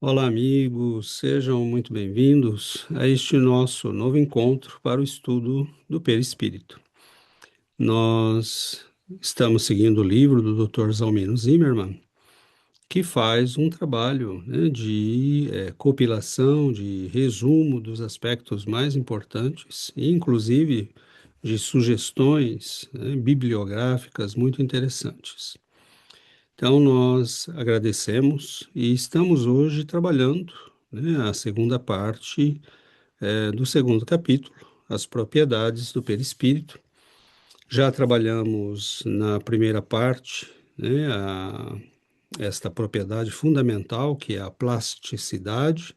Olá, amigos, sejam muito bem-vindos a este nosso novo encontro para o estudo do perispírito. Nós estamos seguindo o livro do Dr. Zalmino Zimmermann, que faz um trabalho, de compilação, de resumo dos aspectos mais importantes, e inclusive de sugestões, bibliográficas muito interessantes. Então, nós agradecemos e estamos hoje trabalhando, a segunda parte, do segundo capítulo, as propriedades do perispírito. Já trabalhamos na primeira parte, esta propriedade fundamental, que é a plasticidade,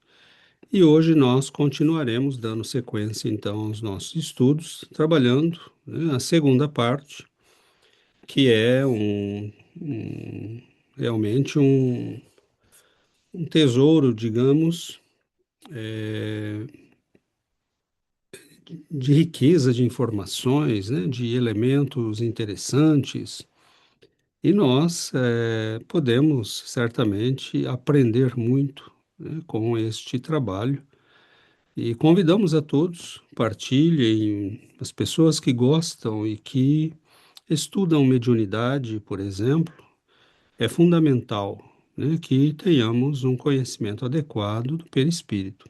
e hoje nós continuaremos dando sequência, então, aos nossos estudos, trabalhando, a segunda parte, que é realmente um tesouro, digamos, de riqueza de informações, de elementos interessantes, e nós podemos certamente aprender muito, com este trabalho. E convidamos a todos, partilhem, as pessoas que gostam e que estudam mediunidade, por exemplo, é fundamental, que tenhamos um conhecimento adequado do perispírito.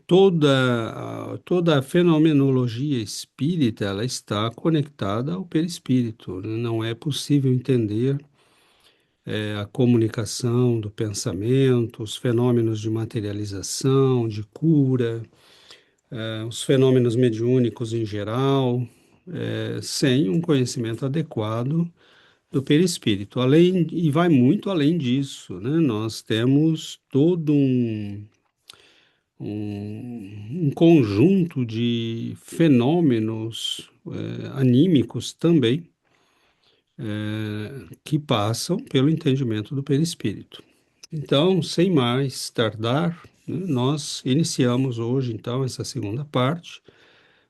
Toda a fenomenologia espírita, ela está conectada ao perispírito, né? Não é possível entender a comunicação do pensamento, os fenômenos de materialização, de cura, os fenômenos mediúnicos em geral, sem um conhecimento adequado do perispírito. E vai muito além disso, né? Nós temos todo um conjunto de fenômenos anímicos também, que passam pelo entendimento do perispírito. Então, sem mais tardar, nós iniciamos hoje, então, essa segunda parte,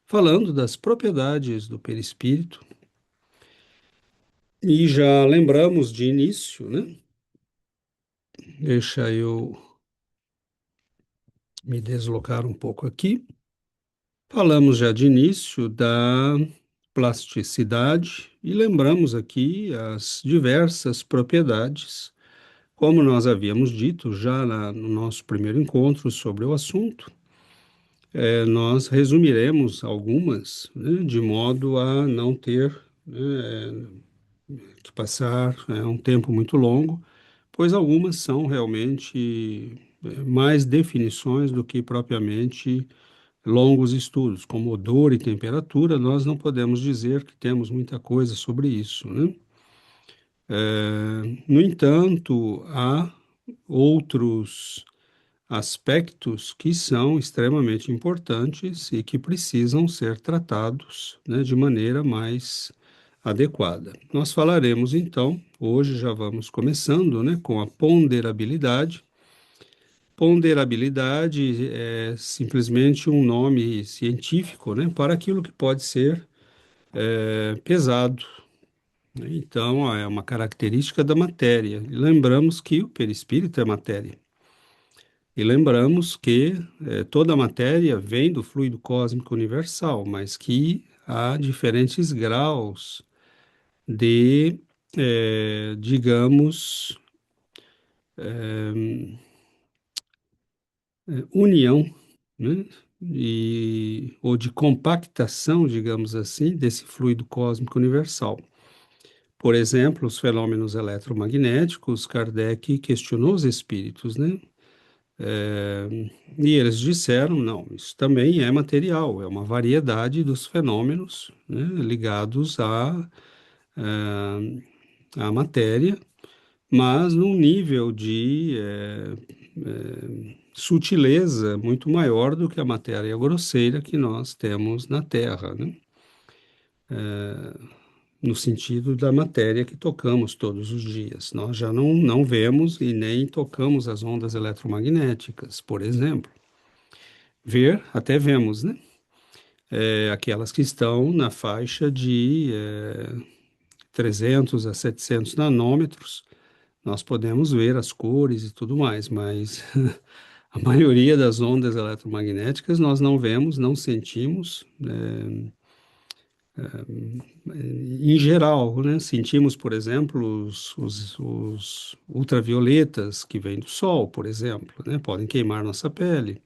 falando das propriedades do perispírito, e já lembramos de início, Deixa eu me deslocar um pouco aqui. Falamos já de início da plasticidade e lembramos aqui as diversas propriedades, como nós havíamos dito já no nosso primeiro encontro sobre o assunto. Nós resumiremos algumas, de modo a não ter, que passar, um tempo muito longo, pois algumas são realmente mais definições do que propriamente longos estudos, como odor e temperatura. Nós não podemos dizer que temos muita coisa sobre isso, né? No entanto, há outros aspectos que são extremamente importantes e que precisam ser tratados, de maneira mais adequada. Nós falaremos então, hoje já vamos começando, com a ponderabilidade. Ponderabilidade é simplesmente um nome científico, para aquilo que pode ser pesado, né? Então, é uma característica da matéria. E lembramos que o perispírito é matéria. E lembramos que toda a matéria vem do fluido cósmico universal, mas que há diferentes graus de, digamos, união, né? Ou de compactação, digamos assim, desse fluido cósmico universal. Por exemplo, os fenômenos eletromagnéticos, Kardec questionou os espíritos, né? E eles disseram, não, isso também é material, é uma variedade dos fenômenos, ligados à matéria, mas num nível de sutileza muito maior do que a matéria grosseira que nós temos na Terra, no sentido da matéria que tocamos todos os dias. Nós já não vemos e nem tocamos as ondas eletromagnéticas, por exemplo. Ver, até vemos, aquelas que estão na faixa de 300 a 700 nanômetros, Nós podemos ver as cores e tudo mais, mas a maioria das ondas eletromagnéticas nós não vemos, não sentimos, em geral, né? Sentimos, por exemplo, os ultravioletas que vêm do Sol, por exemplo, né? Podem queimar nossa pele.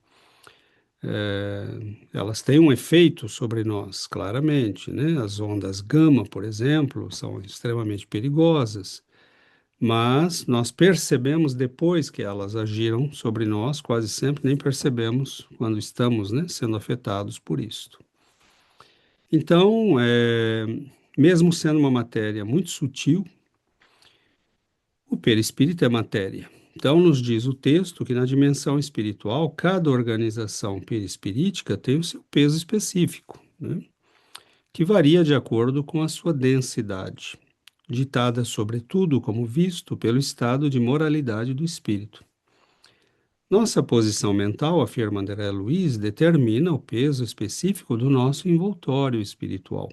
Elas têm um efeito sobre nós, claramente, né? As ondas gama, por exemplo, são extremamente perigosas, mas nós percebemos depois que elas agiram sobre nós, quase sempre nem percebemos quando estamos, né, sendo afetados por isso. Então, mesmo sendo uma matéria muito sutil, o perispírito é matéria. Então, nos diz o texto que na dimensão espiritual, cada organização perispirítica tem o seu peso específico, né, que varia de acordo com a sua densidade, ditada, sobretudo, como visto, pelo estado de moralidade do espírito. Nossa posição mental, afirma André Luiz, determina o peso específico do nosso envoltório espiritual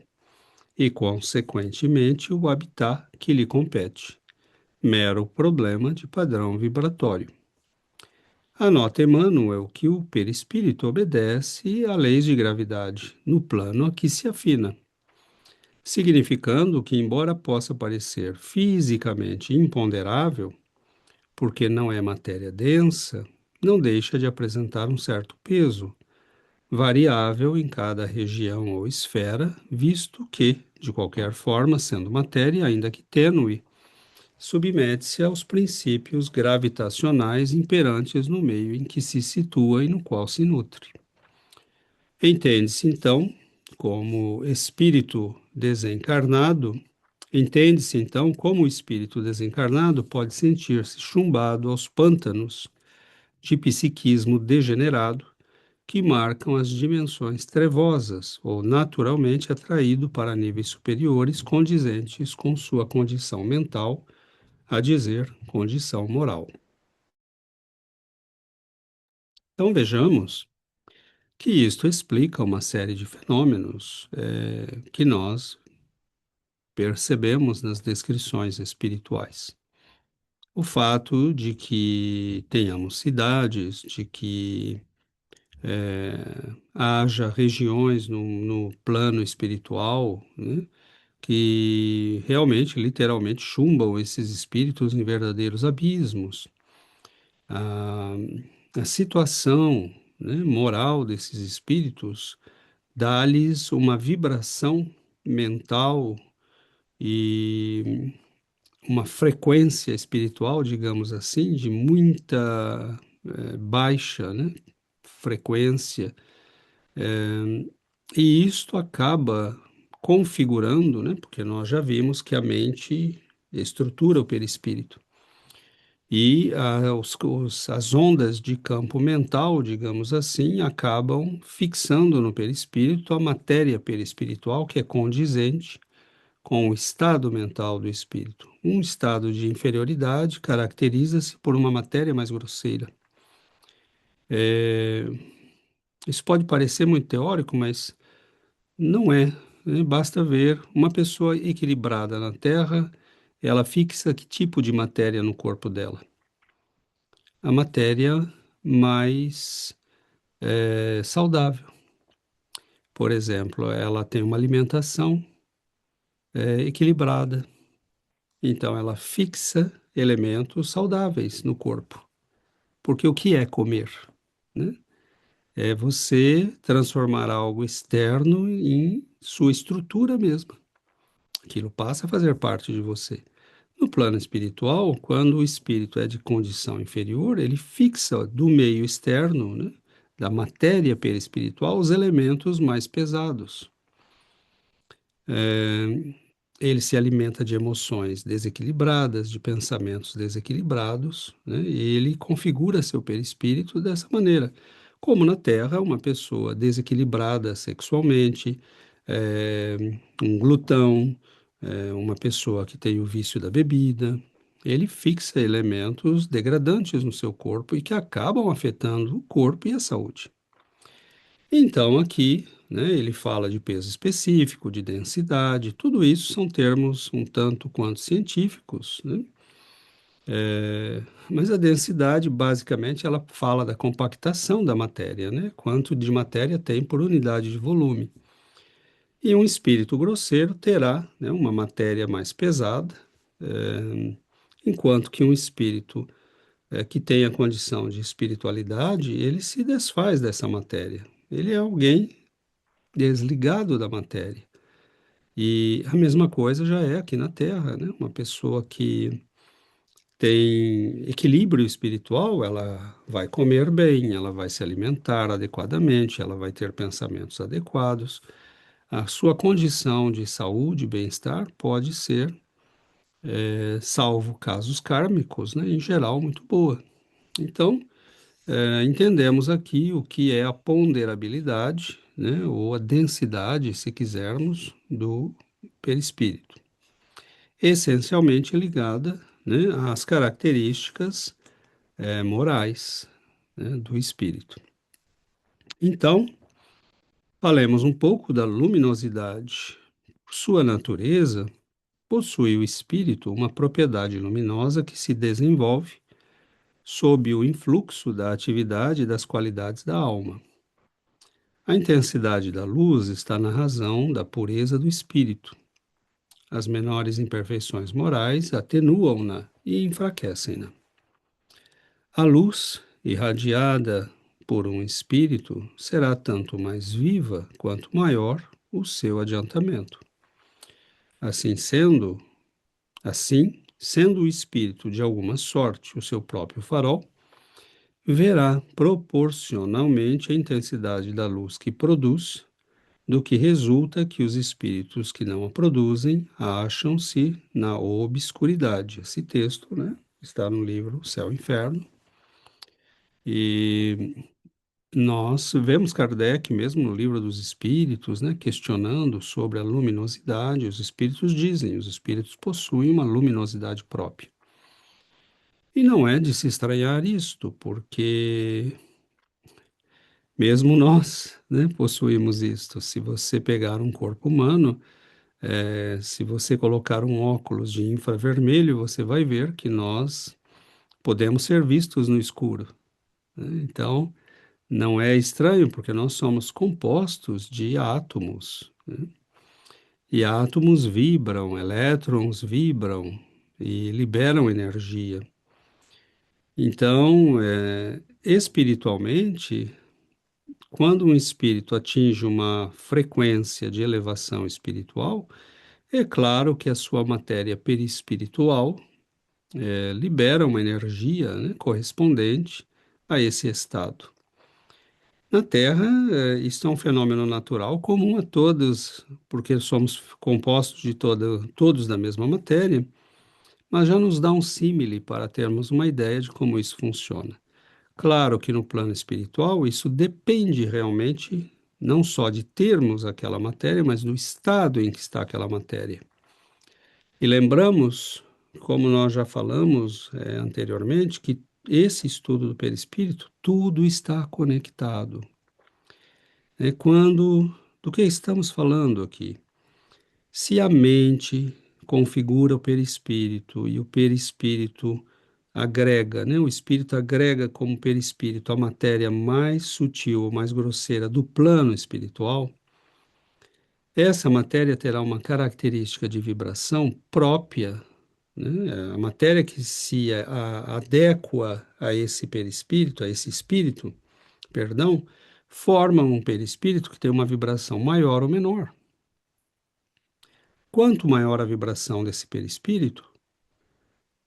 e, consequentemente, o habitat que lhe compete, mero problema de padrão vibratório. Anota Emmanuel que o perispírito obedece a leis de gravidade, no plano a que se afina, significando que, embora possa parecer fisicamente imponderável, porque não é matéria densa, não deixa de apresentar um certo peso, variável em cada região ou esfera, visto que, de qualquer forma, sendo matéria, ainda que tênue, submete-se aos princípios gravitacionais imperantes no meio em que se situa e no qual se nutre. Entende-se, então, como espírito desencarnado, entende-se, então, como o espírito desencarnado pode sentir-se chumbado aos pântanos de psiquismo degenerado que marcam as dimensões trevosas ou naturalmente atraído para níveis superiores condizentes com sua condição mental, a dizer, condição moral. Então vejamos que isto explica uma série de fenômenos que nós percebemos nas descrições espirituais. O fato de que tenhamos cidades, de que haja regiões no plano espiritual, né, que realmente, literalmente, chumbam esses espíritos em verdadeiros abismos. A, a situação, né, moral desses espíritos dá-lhes uma vibração mental e uma frequência espiritual, digamos assim, de muita baixa, né, frequência. E isto acaba configurando, né, porque nós já vimos que a mente estrutura o perispírito. E as ondas de campo mental, digamos assim, acabam fixando no perispírito a matéria perispiritual que é condizente com o estado mental do espírito. Um estado de inferioridade caracteriza-se por uma matéria mais grosseira. Isso pode parecer muito teórico, mas não é, né? Basta ver uma pessoa equilibrada na Terra, ela fixa que tipo de matéria no corpo dela? A matéria mais saudável. Por exemplo, ela tem uma alimentação equilibrada, então ela fixa elementos saudáveis no corpo. Porque o que é comer, né? É você transformar algo externo em sua estrutura mesma. Aquilo passa a fazer parte de você. No plano espiritual, quando o espírito é de condição inferior, ele fixa do meio externo, né, da matéria perispiritual, os elementos mais pesados. Ele se alimenta de emoções desequilibradas, de pensamentos desequilibrados, né, e ele configura seu perispírito dessa maneira. Como na Terra, uma pessoa desequilibrada sexualmente, é, um glutão, uma pessoa que tem o vício da bebida, ele fixa elementos degradantes no seu corpo e que acabam afetando o corpo e a saúde. Então, aqui, né, ele fala de peso específico, de densidade, tudo isso são termos um tanto quanto científicos, né, Mas a densidade, basicamente, ela fala da compactação da matéria, né? Quanto de matéria tem por unidade de volume. E um espírito grosseiro terá, né, uma matéria mais pesada, enquanto que um espírito que tem a condição de espiritualidade, ele se desfaz dessa matéria. Ele é alguém desligado da matéria. E a mesma coisa já é aqui na Terra, né? Uma pessoa que tem equilíbrio espiritual, ela vai comer bem, ela vai se alimentar adequadamente, ela vai ter pensamentos adequados. A sua condição de saúde e bem-estar pode ser, salvo casos kármicos, né, em geral, muito boa. Então, entendemos aqui o que é a ponderabilidade, né, ou a densidade, se quisermos, do perispírito, essencialmente ligada, né, às características morais, né, do espírito. Então, falemos um pouco da luminosidade. Por sua natureza, possui o espírito uma propriedade luminosa que se desenvolve sob o influxo da atividade e das qualidades da alma. A intensidade da luz está na razão da pureza do espírito. As menores imperfeições morais atenuam-na e enfraquecem-na. A luz, irradiada por um espírito, será tanto mais viva quanto maior o seu adiantamento. Assim sendo, sendo o espírito de alguma sorte o seu próprio farol, verá proporcionalmente a intensidade da luz que produz, do que resulta que os espíritos que não a produzem acham-se na obscuridade. Esse texto, né, está no livro Céu e Inferno, e nós vemos Kardec, mesmo no livro dos Espíritos, né, questionando sobre a luminosidade. Os Espíritos dizem, os Espíritos possuem uma luminosidade própria. E não é de se estranhar isto, porque mesmo nós, né, possuímos isto. Se você pegar um corpo humano, se você colocar um óculos de infravermelho, você vai ver que nós podemos ser vistos no escuro, né? Então, não é estranho, porque nós somos compostos de átomos, né? E átomos vibram, elétrons vibram e liberam energia. Então, espiritualmente, quando um espírito atinge uma frequência de elevação espiritual, é claro que a sua matéria perispiritual libera uma energia, né, correspondente a esse estado. Na Terra, isso é um fenômeno natural comum a todos, porque somos compostos de todos da mesma matéria, mas já nos dá um símile para termos uma ideia de como isso funciona. Claro que no plano espiritual, isso depende realmente não só de termos aquela matéria, mas do estado em que está aquela matéria. E lembramos, como nós já falamos anteriormente, que esse estudo do perispírito, tudo está conectado. Do que estamos falando aqui? Se a mente configura o perispírito e o perispírito agrega, né? O espírito agrega como perispírito a matéria mais sutil, mais grosseira do plano espiritual, essa matéria terá uma característica de vibração própria, né? A matéria que se adequa a esse perispírito, a esse espírito, perdão, forma um perispírito que tem uma vibração maior ou menor. Quanto maior a vibração desse perispírito,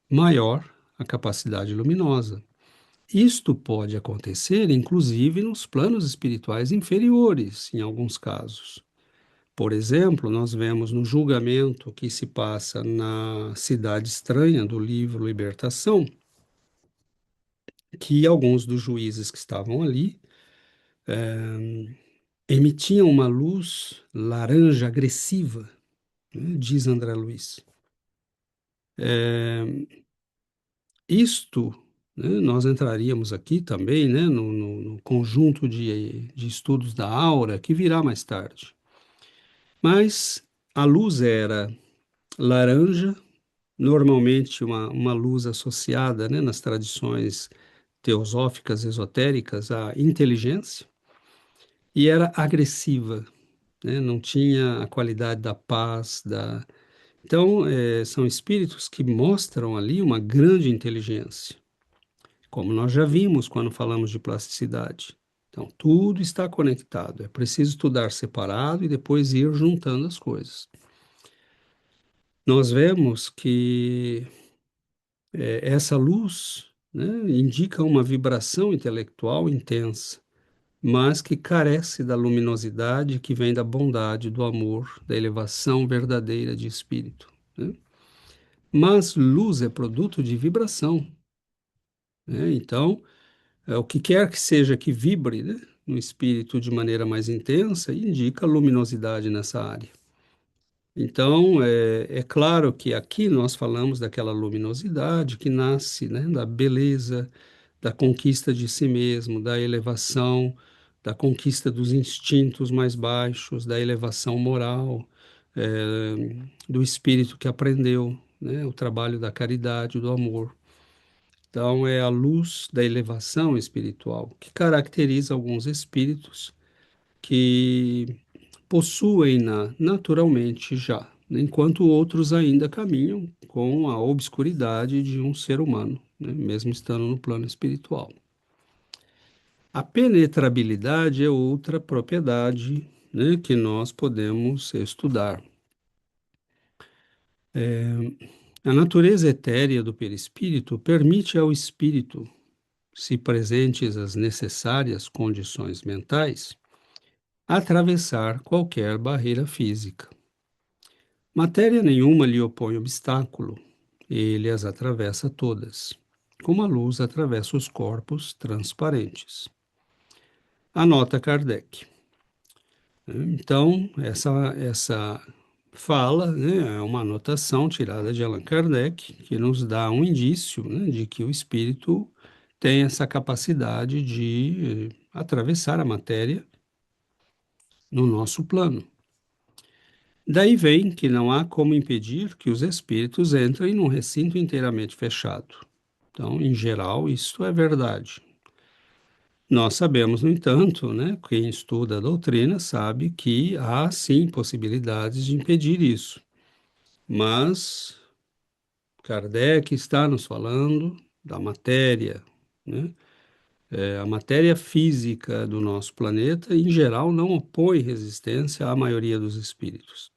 maior a capacidade luminosa. Isto pode acontecer, inclusive, nos planos espirituais inferiores, em alguns casos. Por exemplo, nós vemos no julgamento que se passa na Cidade Estranha do livro Libertação, que alguns dos juízes que estavam ali emitiam uma luz laranja agressiva, né, diz André Luiz. Isto, né, nós entraríamos aqui também, né, no conjunto de estudos da aura que virá mais tarde. Mas a luz era laranja, normalmente uma luz associada, né, nas tradições teosóficas, esotéricas, à inteligência, e era agressiva, né, não tinha a qualidade da paz, da... Então, são espíritos que mostram ali uma grande inteligência, como nós já vimos quando falamos de plasticidade. Então, tudo está conectado. É preciso estudar separado e depois ir juntando as coisas. Nós vemos que essa luz, né, indica uma vibração intelectual intensa, mas que carece da luminosidade que vem da bondade, do amor, da elevação verdadeira de espírito, né? Mas luz é produto de vibração, né? Então, o que quer que seja que vibre, né, no espírito de maneira mais intensa, indica luminosidade nessa área. Então, é claro que aqui nós falamos daquela luminosidade que nasce, né, da beleza, da conquista de si mesmo, da elevação, da conquista dos instintos mais baixos, da elevação moral, do espírito que aprendeu, né, o trabalho da caridade, do amor. Então, é a luz da elevação espiritual que caracteriza alguns espíritos que possuem-na naturalmente já, enquanto outros ainda caminham com a obscuridade de um ser humano, né, mesmo estando no plano espiritual. A penetrabilidade é outra propriedade, né, que nós podemos estudar. A natureza etérea do perispírito permite ao espírito, se presentes as necessárias condições mentais, atravessar qualquer barreira física. Matéria nenhuma lhe opõe obstáculo, ele as atravessa todas, como a luz atravessa os corpos transparentes. Anota Kardec. Então, essa fala, né, é uma anotação tirada de Allan Kardec, que nos dá um indício, né, de que o espírito tem essa capacidade de atravessar a matéria no nosso plano. Daí vem que não há como impedir que os espíritos entrem num recinto inteiramente fechado. Então, em geral, isso é verdade. Nós sabemos, no entanto, né, quem estuda a doutrina sabe que há sim possibilidades de impedir isso. Mas Kardec está nos falando da matéria, né? A matéria física do nosso planeta, em geral, não opõe resistência à maioria dos espíritos.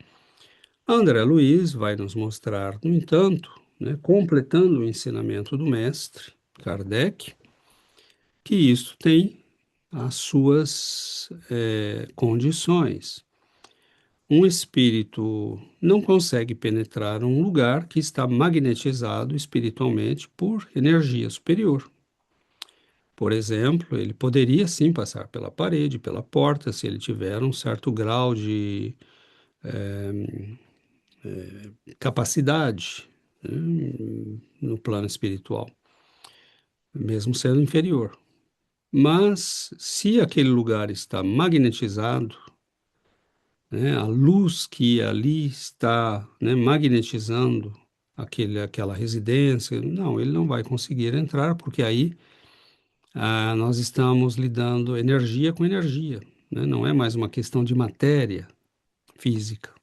André Luiz vai nos mostrar, no entanto, né, completando o ensinamento do mestre Kardec, que isto tem as suas condições. Um espírito não consegue penetrar um lugar que está magnetizado espiritualmente por energia superior. Por exemplo, ele poderia sim passar pela parede, pela porta, se ele tiver um certo grau de capacidade, né, no plano espiritual, mesmo sendo inferior. Mas se aquele lugar está magnetizado, né, a luz que ali está, né, magnetizando aquela residência, não, ele não vai conseguir entrar, porque aí nós estamos lidando energia com energia, né, não é mais uma questão de matéria física.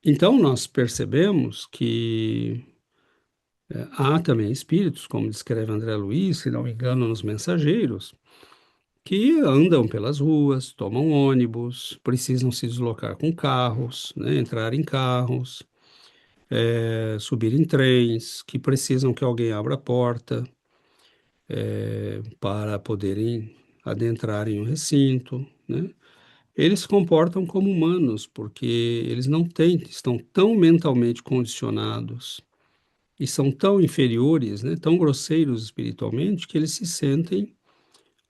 Então, nós percebemos que há também espíritos, como descreve André Luiz, se não me engano, nos Mensageiros, que andam pelas ruas, tomam ônibus, precisam se deslocar com carros, né, entrar em carros, subir em trens, que precisam que alguém abra a porta para poderem adentrar em um recinto, né? Eles se comportam como humanos, porque eles não têm, estão tão mentalmente condicionados e são tão inferiores, né, tão grosseiros espiritualmente, que eles se sentem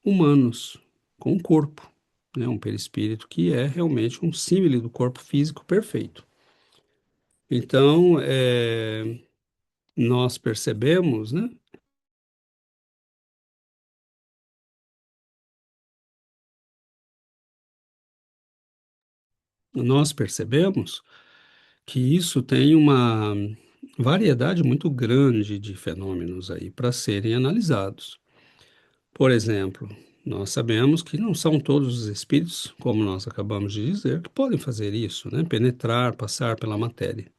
humanos, com um corpo, né, um perispírito que é realmente um símile do corpo físico perfeito. Então, nós percebemos, né, nós percebemos que isso tem uma variedade muito grande de fenômenos aí para serem analisados. Por exemplo, nós sabemos que não são todos os espíritos, como nós acabamos de dizer, que podem fazer isso, né? Penetrar, passar pela matéria.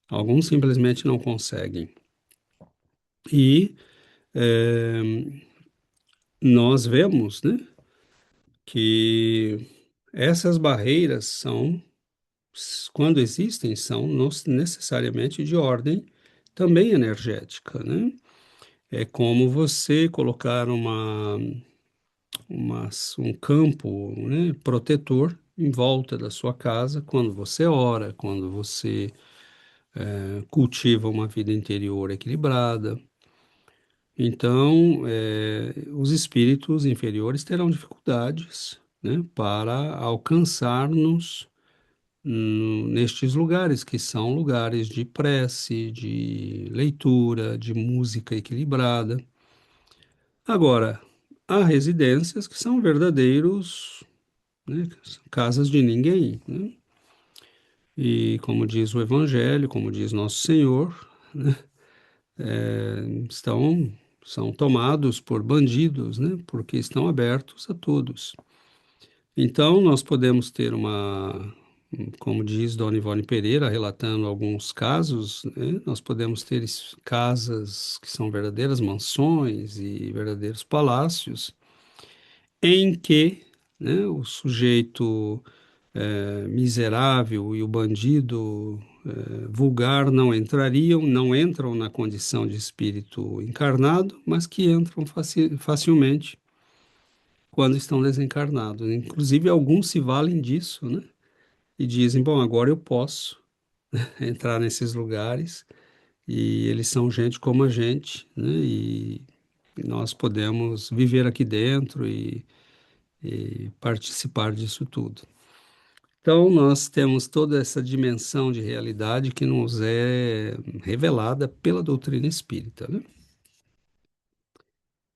Alguns simplesmente não conseguem. E nós vemos, né, que essas barreiras são, quando existem, são necessariamente de ordem também energética, né? É como você colocar um campo, né, protetor em volta da sua casa quando você ora, quando você cultiva uma vida interior equilibrada. Então, os espíritos inferiores terão dificuldades, né, para alcançar-nos nestes lugares, que são lugares de prece, de leitura, de música equilibrada. Agora, há residências que são verdadeiros, né, casas de ninguém, né? E como diz o Evangelho, como diz Nosso Senhor, estão são tomados por bandidos, né? Porque estão abertos a todos. Então, nós podemos ter como diz Dona Ivone Pereira, relatando alguns casos, né? Nós podemos ter casas que são verdadeiras mansões e verdadeiros palácios, em que, né, o sujeito miserável e o bandido vulgar não entrariam, não entram na condição de espírito encarnado, mas que entram facilmente quando estão desencarnados. Inclusive, alguns se valem disso, né? E dizem, bom, agora eu posso entrar nesses lugares e eles são gente como a gente, né? E nós podemos viver aqui dentro e participar disso tudo. Então, nós temos toda essa dimensão de realidade que nos é revelada pela doutrina espírita, né?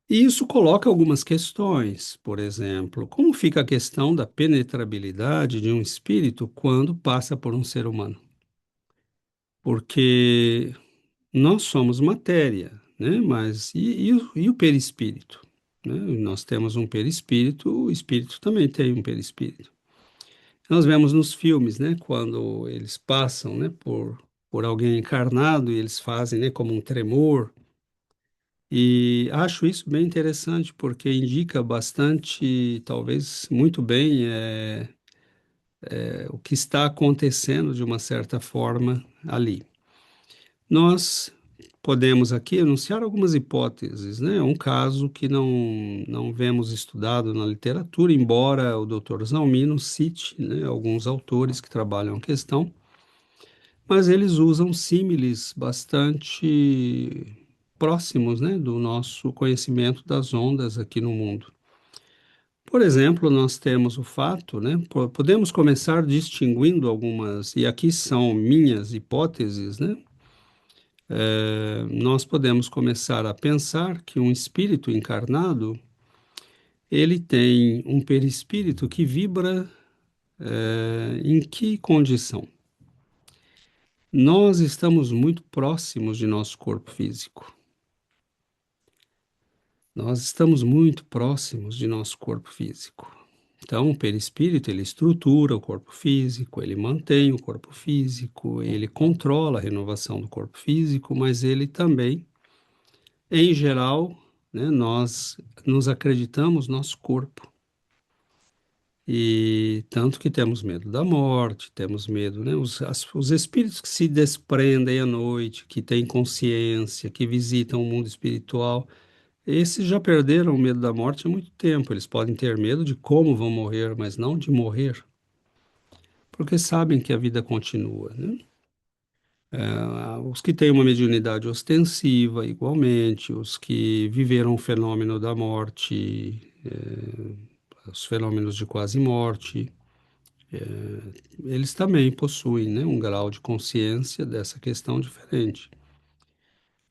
E isso coloca algumas questões, por exemplo, como fica a questão da penetrabilidade de um espírito quando passa por um ser humano? Porque nós somos matéria, né? Mas e o perispírito? Né? Nós temos um perispírito, o espírito também tem um perispírito. Nós vemos nos filmes, né, quando eles passam, né, por alguém encarnado e eles fazem, né, como um tremor. E acho isso bem interessante porque indica bastante, talvez muito bem, o que está acontecendo de uma certa forma ali. Nós podemos aqui enunciar algumas hipóteses, né? Um caso que não vemos estudado na literatura, embora o Dr. Zalmino cite, né, alguns autores que trabalham a questão, mas eles usam símiles bastante próximos, né, do nosso conhecimento das ondas aqui no mundo. Por exemplo, nós temos o fato, né, podemos começar distinguindo algumas, e aqui são minhas hipóteses, né, nós podemos começar a pensar que um espírito encarnado, ele tem um perispírito que vibra, em que condição? Nós estamos muito próximos de nosso corpo físico. Nós estamos muito próximos de nosso corpo físico. Então, o perispírito, ele estrutura o corpo físico, ele mantém o corpo físico, ele controla a renovação do corpo físico, mas ele também, em geral, né, nós nos acreditamos nosso corpo. E tanto que temos medo da morte, temos medo, né? Os espíritos que se desprendem à noite, que têm consciência, que visitam o mundo espiritual, esses já perderam o medo da morte há muito tempo. Eles podem ter medo de como vão morrer, mas não de morrer, porque sabem que a vida continua, né? Os que têm uma mediunidade ostensiva, igualmente, os que viveram o fenômeno da morte, os fenômenos de quase morte, eles também possuem, né, um grau de consciência dessa questão diferente.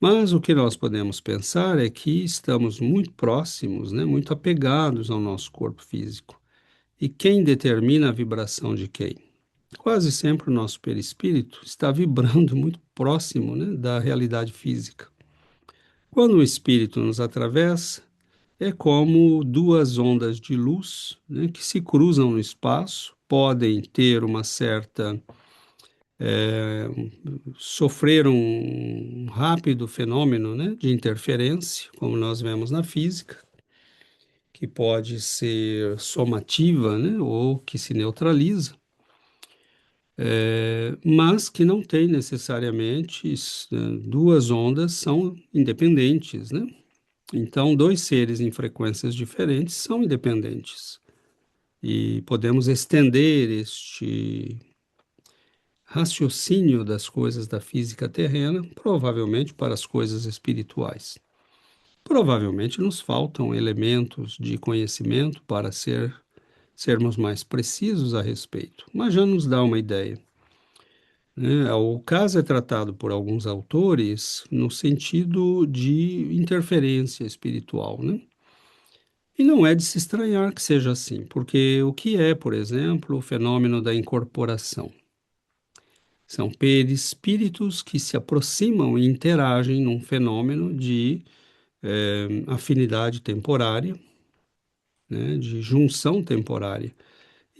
Mas o que nós podemos pensar é que estamos muito próximos, né, muito apegados ao nosso corpo físico. E quem determina a vibração de quem? quase sempre o nosso perispírito está vibrando muito próximo, né, da realidade física. Quando o espírito nos atravessa, é como duas ondas de luz, né, que se cruzam no espaço, podem ter uma certa sofrer um rápido fenômeno, né, de interferência, como nós vemos na física, que pode ser somativa, né, ou que se neutraliza, mas que não tem necessariamente duas ondas são independentes, né? Então, dois seres em frequências diferentes são independentes e podemos estender este raciocínio das coisas da física terrena, provavelmente para as coisas espirituais. Provavelmente nos faltam elementos de conhecimento para sermos mais precisos a respeito, mas já nos dá uma ideia, né? O caso é tratado por alguns autores no sentido de interferência espiritual, né? E não é de se estranhar que seja assim, porque o que é, por exemplo, o fenômeno da incorporação? São perispíritos que se aproximam e interagem num fenômeno de afinidade temporária, né, de junção temporária.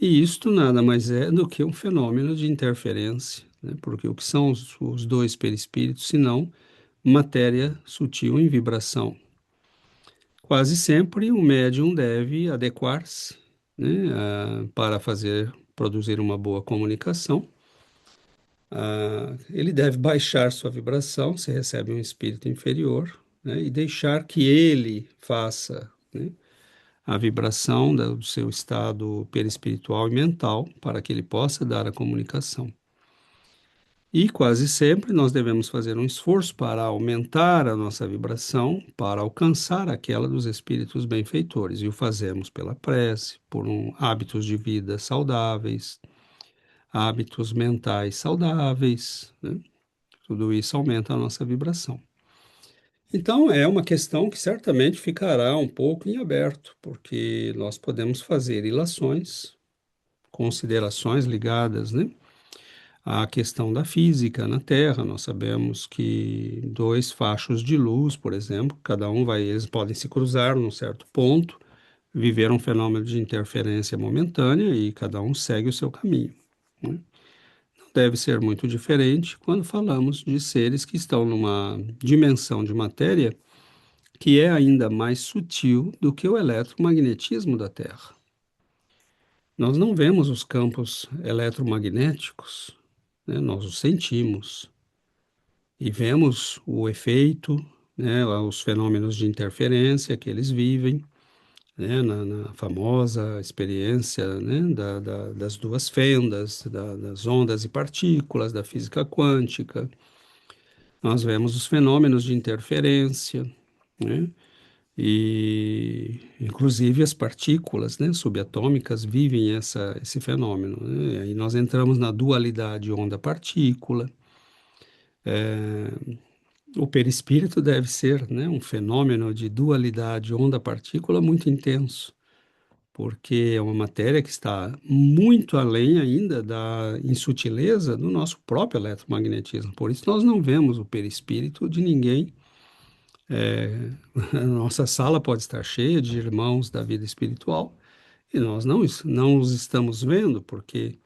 E isto nada mais é do que um fenômeno de interferência, né, porque o que são os dois perispíritos, senão matéria sutil em vibração? Quase sempre o médium deve adequar-se, né, para produzir uma boa comunicação. Ele deve baixar sua vibração se recebe um espírito inferior, né, e deixar que ele faça, né, a vibração do seu estado perispiritual e mental para que ele possa dar a comunicação. E quase sempre nós devemos fazer um esforço para aumentar a nossa vibração, para alcançar aquela dos espíritos benfeitores. E o fazemos pela prece, hábitos de vida saudáveis, hábitos mentais saudáveis, né? Tudo isso aumenta a nossa vibração. Então, é uma questão que certamente ficará um pouco em aberto, porque nós podemos fazer ilações, considerações ligadas, né, à questão da física na Terra. Nós sabemos que dois fachos de luz, por exemplo, eles podem se cruzar num certo ponto, viver um fenômeno de interferência momentânea e cada um segue o seu caminho, né? Deve ser muito diferente quando falamos de seres que estão numa dimensão de matéria que é ainda mais sutil do que o eletromagnetismo da Terra. Nós não vemos os campos eletromagnéticos, né? Nós os sentimos e vemos o efeito, né? Os fenômenos de interferência que eles vivem, né? Na famosa experiência, né? Das duas fendas, das ondas e partículas, da física quântica. Nós vemos os fenômenos de interferência, né? E, inclusive, as partículas, né, subatômicas vivem esse fenômeno, né? E aí nós entramos na dualidade onda-partícula. O perispírito deve ser, né, um fenômeno de dualidade onda-partícula muito intenso, porque é uma matéria que está muito além ainda da insutileza do nosso próprio eletromagnetismo. Por isso, nós não vemos o perispírito de ninguém. A nossa sala pode estar cheia de irmãos da vida espiritual e nós não os estamos vendo porque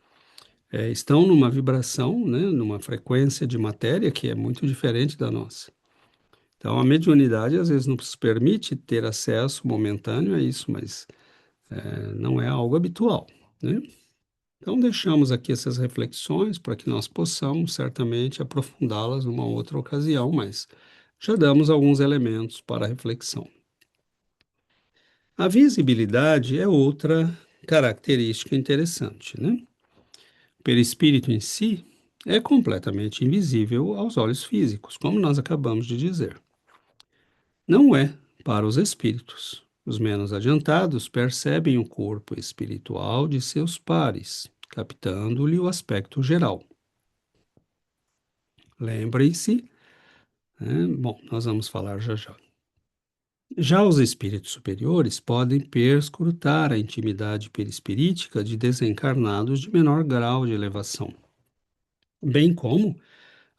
estão numa vibração, né, numa frequência de matéria que é muito diferente da nossa. Então, a mediunidade às vezes nos permite ter acesso momentâneo a isso, mas não é algo habitual, né? Então, deixamos aqui essas reflexões para que nós possamos certamente aprofundá-las numa outra ocasião, mas já damos alguns elementos para a reflexão. A visibilidade é outra característica interessante, né? O perispírito em si é completamente invisível aos olhos físicos, como nós acabamos de dizer. Não é para os espíritos. Os menos adiantados percebem o corpo espiritual de seus pares, captando-lhe o aspecto geral. Lembrem-se, né? Bom, nós vamos falar já já. Já os espíritos superiores podem perscrutar a intimidade perispirítica de desencarnados de menor grau de elevação, bem como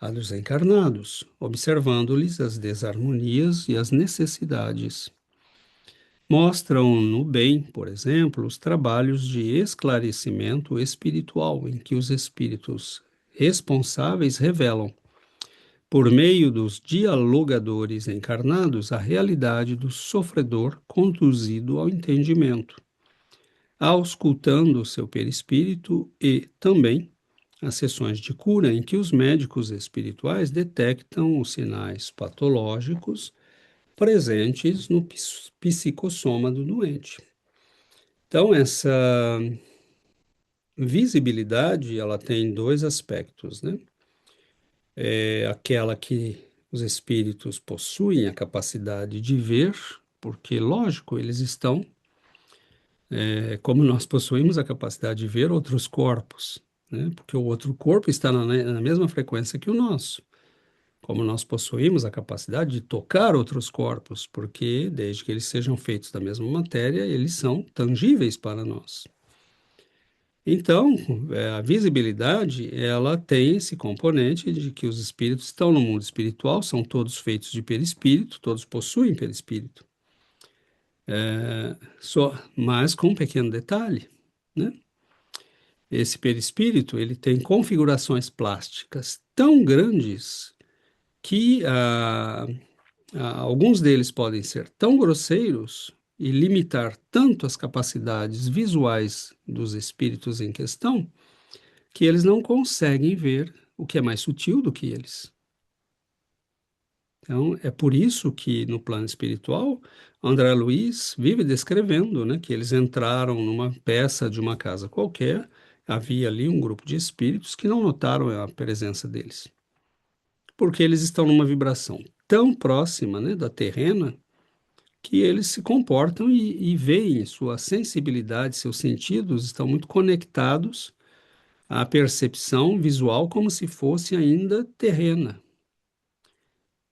a dos encarnados, observando-lhes as desarmonias e as necessidades. Mostram no bem, por exemplo, os trabalhos de esclarecimento espiritual, em que os espíritos responsáveis revelam, por meio dos dialogadores encarnados, a realidade do sofredor conduzido ao entendimento, auscultando o seu perispírito e também as sessões de cura em que os médicos espirituais detectam os sinais patológicos presentes no psicossoma do doente. Então, essa visibilidade, ela tem dois aspectos, né? É aquela que os espíritos possuem a capacidade de ver, porque, lógico, eles estão, como nós possuímos a capacidade de ver outros corpos, né? Porque o outro corpo está na mesma frequência que o nosso. Como nós possuímos a capacidade de tocar outros corpos, porque desde que eles sejam feitos da mesma matéria, eles são tangíveis para nós. Então, a visibilidade, ela tem esse componente de que os espíritos estão no mundo espiritual, são todos feitos de perispírito, todos possuem perispírito. Mas com um pequeno detalhe, né? Esse perispírito, ele tem configurações plásticas tão grandes que alguns deles podem ser tão grosseiros e limitar tanto as capacidades visuais dos espíritos em questão, que eles não conseguem ver o que é mais sutil do que eles. Então, é por isso que no plano espiritual, André Luiz vive descrevendo, né, que eles entraram numa peça de uma casa qualquer, havia ali um grupo de espíritos que não notaram a presença deles, porque eles estão numa vibração tão próxima, né, da terrena, que eles se comportam e veem sua sensibilidade, seus sentidos estão muito conectados à percepção visual como se fosse ainda terrena,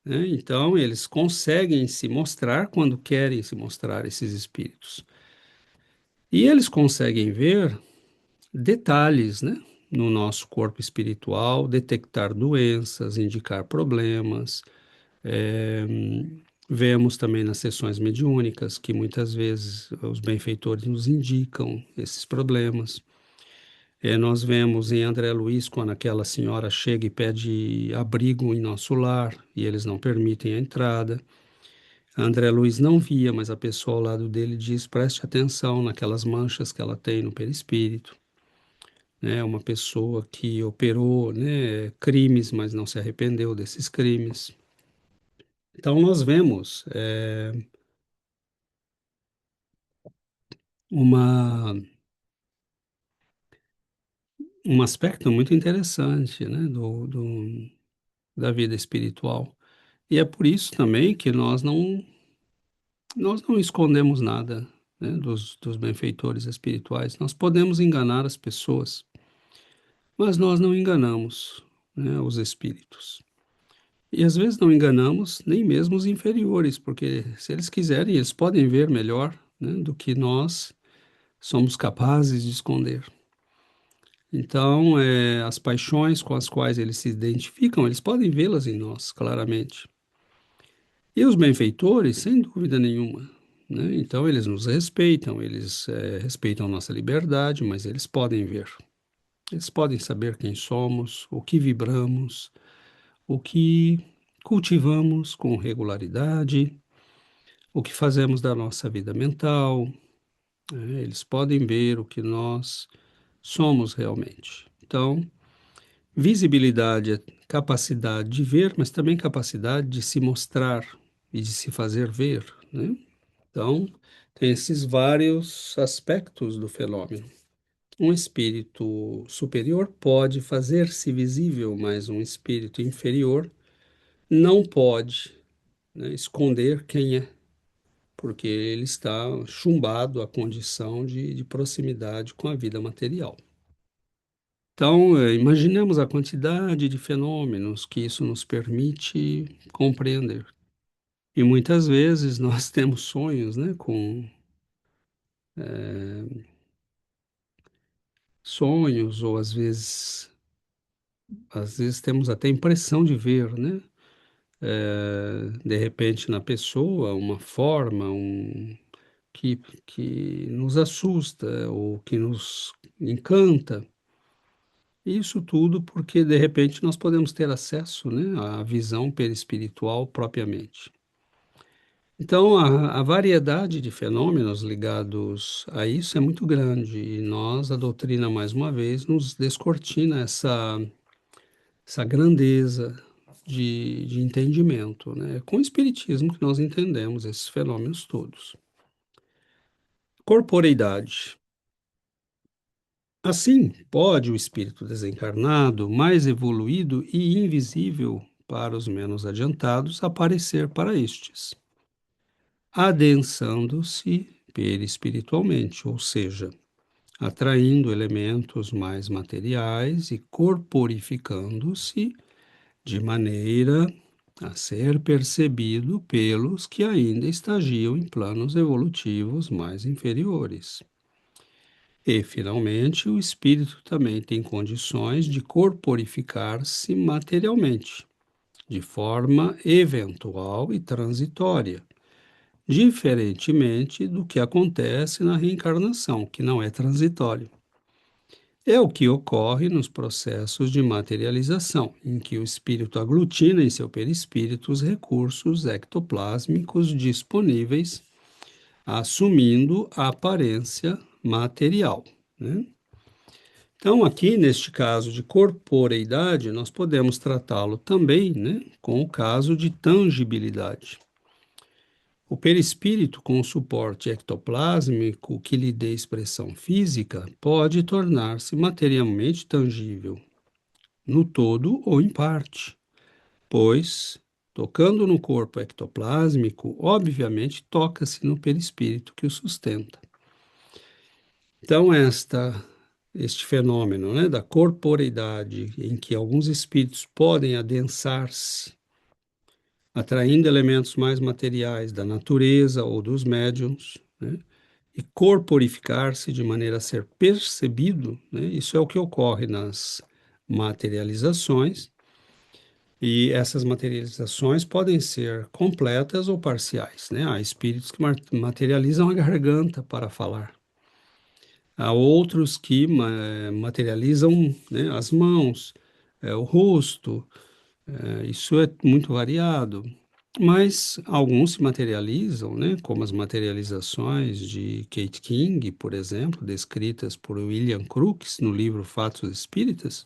né? Então, eles conseguem se mostrar quando querem se mostrar, esses espíritos. E eles conseguem ver detalhes, né, no nosso corpo espiritual, detectar doenças, indicar problemas. É, vemos também nas sessões mediúnicas que muitas vezes os benfeitores nos indicam esses problemas. Nós vemos em André Luiz, quando aquela senhora chega e pede abrigo em nosso lar e eles não permitem a entrada. André Luiz não via, mas a pessoa ao lado dele diz: preste atenção naquelas manchas que ela tem no perispírito. Né? Uma pessoa que operou, né, crimes, mas não se arrependeu desses crimes. Então, nós vemos uma, um aspecto muito interessante, né, da vida espiritual. E é por isso também que nós não escondemos nada, né, dos benfeitores espirituais. Nós podemos enganar as pessoas, mas nós não enganamos, né, os espíritos. E às vezes não enganamos nem mesmo os inferiores, porque se eles quiserem, eles podem ver melhor, né, do que nós somos capazes de esconder. Então, as paixões com as quais eles se identificam, eles podem vê-las em nós, claramente. E os benfeitores, sem dúvida nenhuma, né? Então, eles nos respeitam, eles respeitam nossa liberdade, mas eles podem ver. Eles podem saber quem somos, o que vibramos, o que cultivamos com regularidade, o que fazemos da nossa vida mental, né? Eles podem ver o que nós somos realmente. Então, visibilidade é capacidade de ver, mas também capacidade de se mostrar e de se fazer ver, né? Então, tem esses vários aspectos do fenômeno. Um espírito superior pode fazer-se visível, mas um espírito inferior não pode, né, esconder quem é, porque ele está chumbado à condição de proximidade com a vida material. Então, imaginemos a quantidade de fenômenos que isso nos permite compreender. E muitas vezes nós temos sonhos, né, com sonhos, ou às vezes temos até impressão de ver, né, de repente na pessoa uma forma, que, que nos assusta ou que nos encanta. Isso tudo porque de repente nós podemos ter acesso, né, à visão perispiritual propriamente. Então, a variedade de fenômenos ligados a isso é muito grande e nós, a doutrina, mais uma vez, nos descortina essa grandeza de entendimento, né? Com o Espiritismo que nós entendemos esses fenômenos todos. Corporeidade. Assim, pode o espírito desencarnado, mais evoluído e invisível para os menos adiantados, aparecer para estes, adensando-se perispiritualmente, ou seja, atraindo elementos mais materiais e corporificando-se de maneira a ser percebido pelos que ainda estagiam em planos evolutivos mais inferiores. E, finalmente, o espírito também tem condições de corporificar-se materialmente, de forma eventual e transitória, diferentemente do que acontece na reencarnação, que não é transitório. É o que ocorre nos processos de materialização, em que o espírito aglutina em seu perispírito os recursos ectoplásmicos disponíveis, assumindo a aparência material, né? Então, aqui neste caso de corporeidade, nós podemos tratá-lo também, né, com o caso de tangibilidade. O perispírito, com o suporte ectoplásmico que lhe dê expressão física, pode tornar-se materialmente tangível, no todo ou em parte, pois, tocando no corpo ectoplásmico, obviamente toca-se no perispírito que o sustenta. Então, este fenômeno, né, da corporeidade, em que alguns espíritos podem adensar-se, atraindo elementos mais materiais da natureza ou dos médiums, né, e corporificar-se de maneira a ser percebido, né, isso é o que ocorre nas materializações, e essas materializações podem ser completas ou parciais, né? Há espíritos que materializam a garganta para falar. Há outros que materializam, né, as mãos, o rosto, isso é muito variado. Mas alguns se materializam, né, como as materializações de Kate King, por exemplo, descritas por William Crookes no livro Fatos Espíritas.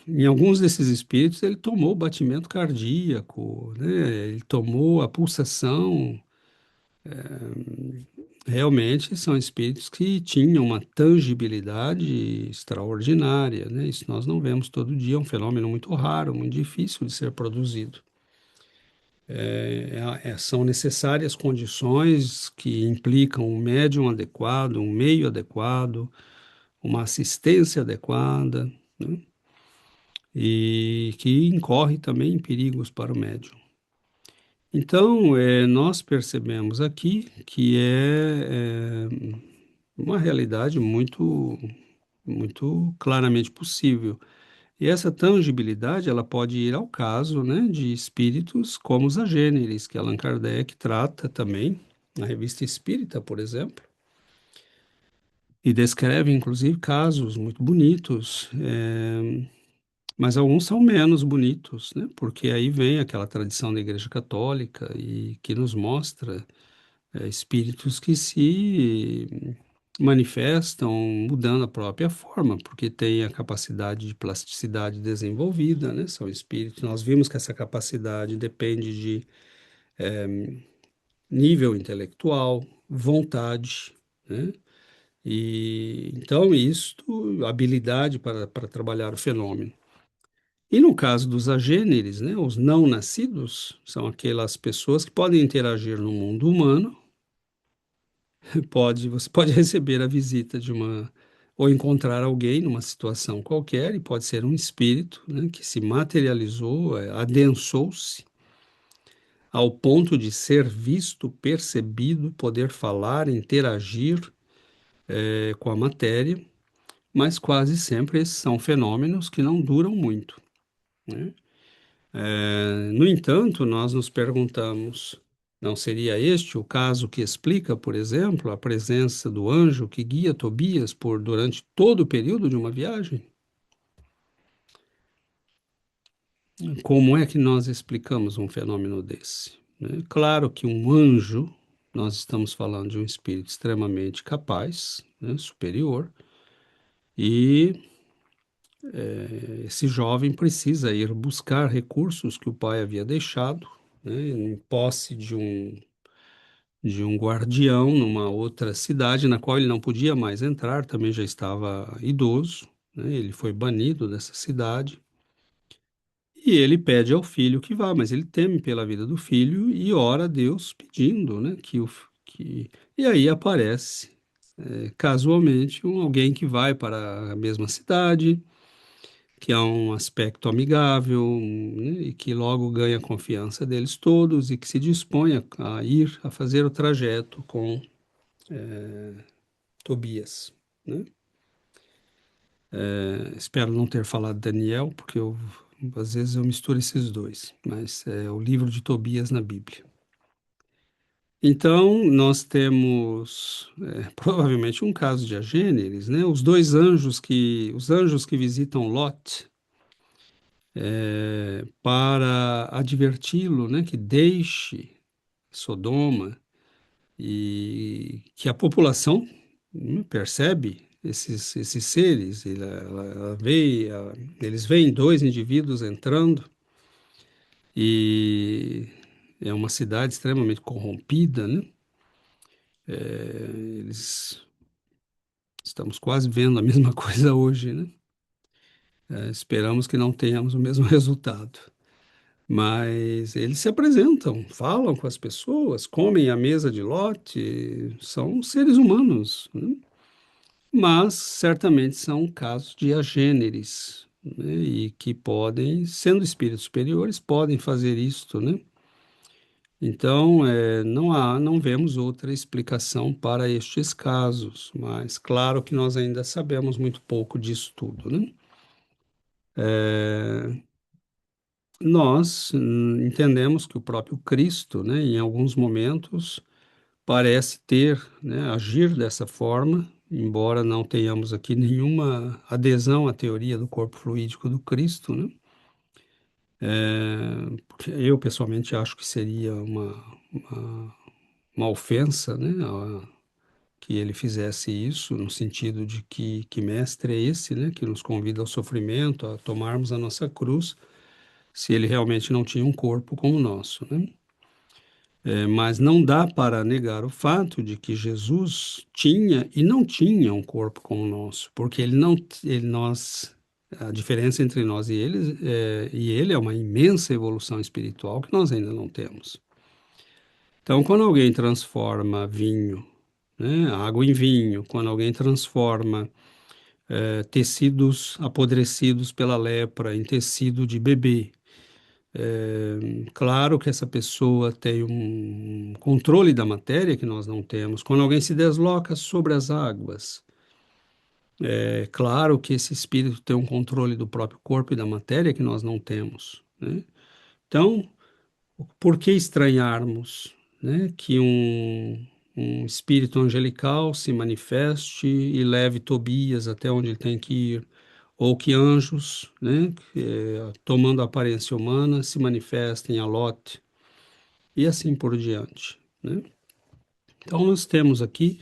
Em alguns desses espíritos, ele tomou o batimento cardíaco, né, ele tomou a pulsação. Realmente são espíritos que tinham uma tangibilidade extraordinária, né? Isso nós não vemos todo dia, é um fenômeno muito raro, muito difícil de ser produzido. São necessárias condições que implicam um médium adequado, um meio adequado, uma assistência adequada, né? E que incorre também em perigos para o médium. Então, nós percebemos aqui que uma realidade muito claramente possível. E essa tangibilidade, ela pode ir ao caso, né, de espíritos como os agêneres, que Allan Kardec trata também na Revista Espírita, por exemplo, e descreve, inclusive, casos muito bonitos, mas alguns são menos bonitos, né, porque aí vem aquela tradição da Igreja Católica e que nos mostra espíritos que se manifestam mudando a própria forma, porque têm a capacidade de plasticidade desenvolvida, né? São espíritos. Nós vimos que essa capacidade depende de nível intelectual, vontade, né? E então isto, habilidade para trabalhar o fenômeno. E no caso dos agêneres, né, os não nascidos, são aquelas pessoas que podem interagir no mundo humano. Você pode receber a visita de uma ou encontrar alguém numa situação qualquer, e pode ser um espírito, né, que se materializou, adensou-se ao ponto de ser visto, percebido, poder falar, interagir, com a matéria, mas quase sempre esses são fenômenos que não duram muito, né? No entanto, nós nos perguntamos, não seria este o caso que explica, por exemplo, a presença do anjo que guia Tobias por durante todo o período de uma viagem? Como é que nós explicamos um fenômeno desse, né? Claro que um anjo, nós estamos falando de um espírito extremamente capaz, né, superior, e esse jovem precisa ir buscar recursos que o pai havia deixado, né, em posse de um guardião numa outra cidade na qual ele não podia mais entrar, também já estava idoso, né, ele foi banido dessa cidade. E ele pede ao filho que vá, mas ele teme pela vida do filho e ora a Deus pedindo, né, que... E aí aparece, casualmente, alguém que vai para a mesma cidade, que é um aspecto amigável, né, e que logo ganha a confiança deles todos e que se dispõe a ir a fazer o trajeto com Tobias, né? Espero não ter falado Daniel, porque às vezes eu misturo esses dois, mas é o livro de Tobias na Bíblia. Então, nós temos provavelmente um caso de agêneres, né? Os anjos que visitam Lot, para adverti-lo, né, que deixe Sodoma e que a população, percebe esses seres, eles veem dois indivíduos entrando e é uma cidade extremamente corrompida, né? Eles estamos quase vendo a mesma coisa hoje, né? Esperamos que não tenhamos o mesmo resultado. Mas eles se apresentam, falam com as pessoas, comem à mesa de lote, são seres humanos, né? Mas certamente são casos de agêneres, né? E que podem, sendo espíritos superiores, podem fazer isto, né? Então, não vemos outra explicação para estes casos, mas claro que nós ainda sabemos muito pouco disso tudo, né? Nós entendemos que o próprio Cristo, né, em alguns momentos, parece ter, né, agir dessa forma, embora não tenhamos aqui nenhuma adesão à teoria do corpo fluídico do Cristo, né? Porque eu pessoalmente acho que seria uma ofensa, né, que ele fizesse isso, no sentido de que mestre é esse, né, que nos convida ao sofrimento, a tomarmos a nossa cruz, se ele realmente não tinha um corpo como o nosso, né? Mas não dá para negar o fato de que Jesus tinha e não tinha um corpo como o nosso, porque ele não, a diferença entre nós e ele é uma imensa evolução espiritual que nós ainda não temos. Então, quando alguém transforma vinho, né, água em vinho, quando alguém transforma tecidos apodrecidos pela lepra em tecido de bebê, claro que essa pessoa tem um controle da matéria que nós não temos. Quando alguém se desloca sobre as águas, é claro que esse espírito tem um controle do próprio corpo e da matéria que nós não temos, né? Então, por que estranharmos, né, que um espírito angelical se manifeste e leve Tobias até onde ele tem que ir, ou que anjos, né, tomando a aparência humana, se manifestem a Lot, e assim por diante, né? Então, nós temos aqui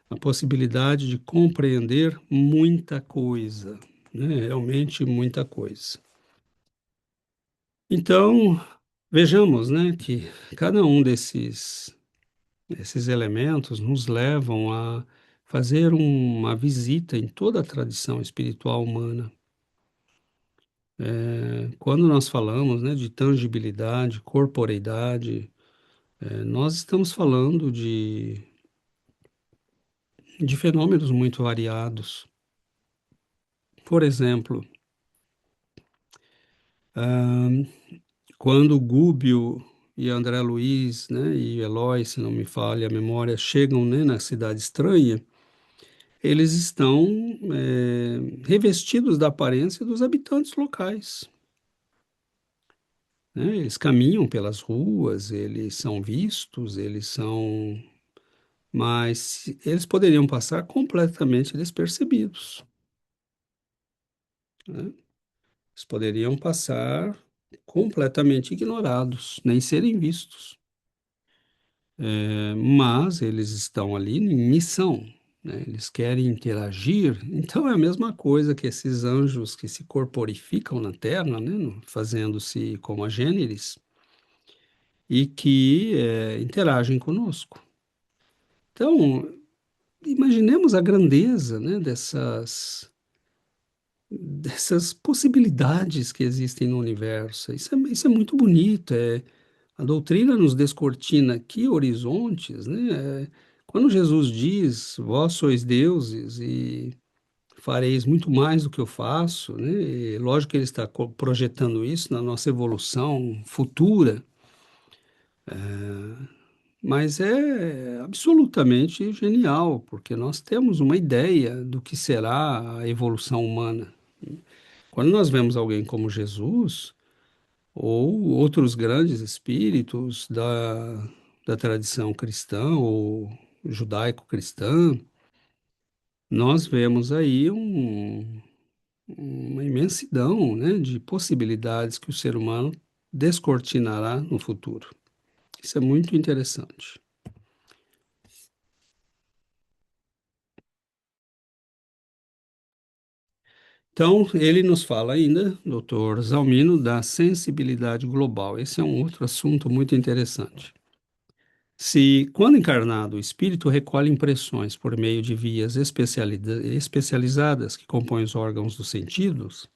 a possibilidade de compreender muita coisa, né? Realmente muita coisa. Então, vejamos, né, que cada um esses elementos nos levam a fazer uma visita em toda a tradição espiritual humana. Quando nós falamos, né, de tangibilidade, corporeidade, nós estamos falando de fenômenos muito variados. Por exemplo, ah, quando Gúbio e André Luiz, né, e Eloy, se não me falha a memória, chegam, né, na cidade estranha, eles estão revestidos da aparência dos habitantes locais, né? Eles caminham pelas ruas, eles são vistos, eles são, mas eles poderiam passar completamente despercebidos, né? Eles poderiam passar completamente ignorados, nem serem vistos. Mas eles estão ali em missão, né? Eles querem interagir, então é a mesma coisa que esses anjos que se corporificam na Terra, né? Fazendo-se como agêneres e que interagem conosco. Então, imaginemos a grandeza, né? Dessas possibilidades que existem no universo. Isso é muito bonito. A doutrina nos descortina que horizontes, né? Quando Jesus diz, vós sois deuses e fareis muito mais do que eu faço, né? E lógico que ele está projetando isso na nossa evolução futura, mas é absolutamente genial, porque nós temos uma ideia do que será a evolução humana. Quando nós vemos alguém como Jesus, ou outros grandes espíritos da tradição cristã ou judaico-cristã, nós vemos aí uma imensidão, né, de possibilidades que o ser humano descortinará no futuro. Isso é muito interessante. Então, ele nos fala ainda, Dr. Zalmino, da sensibilidade global. Esse é um outro assunto muito interessante. Se, quando encarnado, o espírito recolhe impressões por meio de vias especializadas que compõem os órgãos dos sentidos,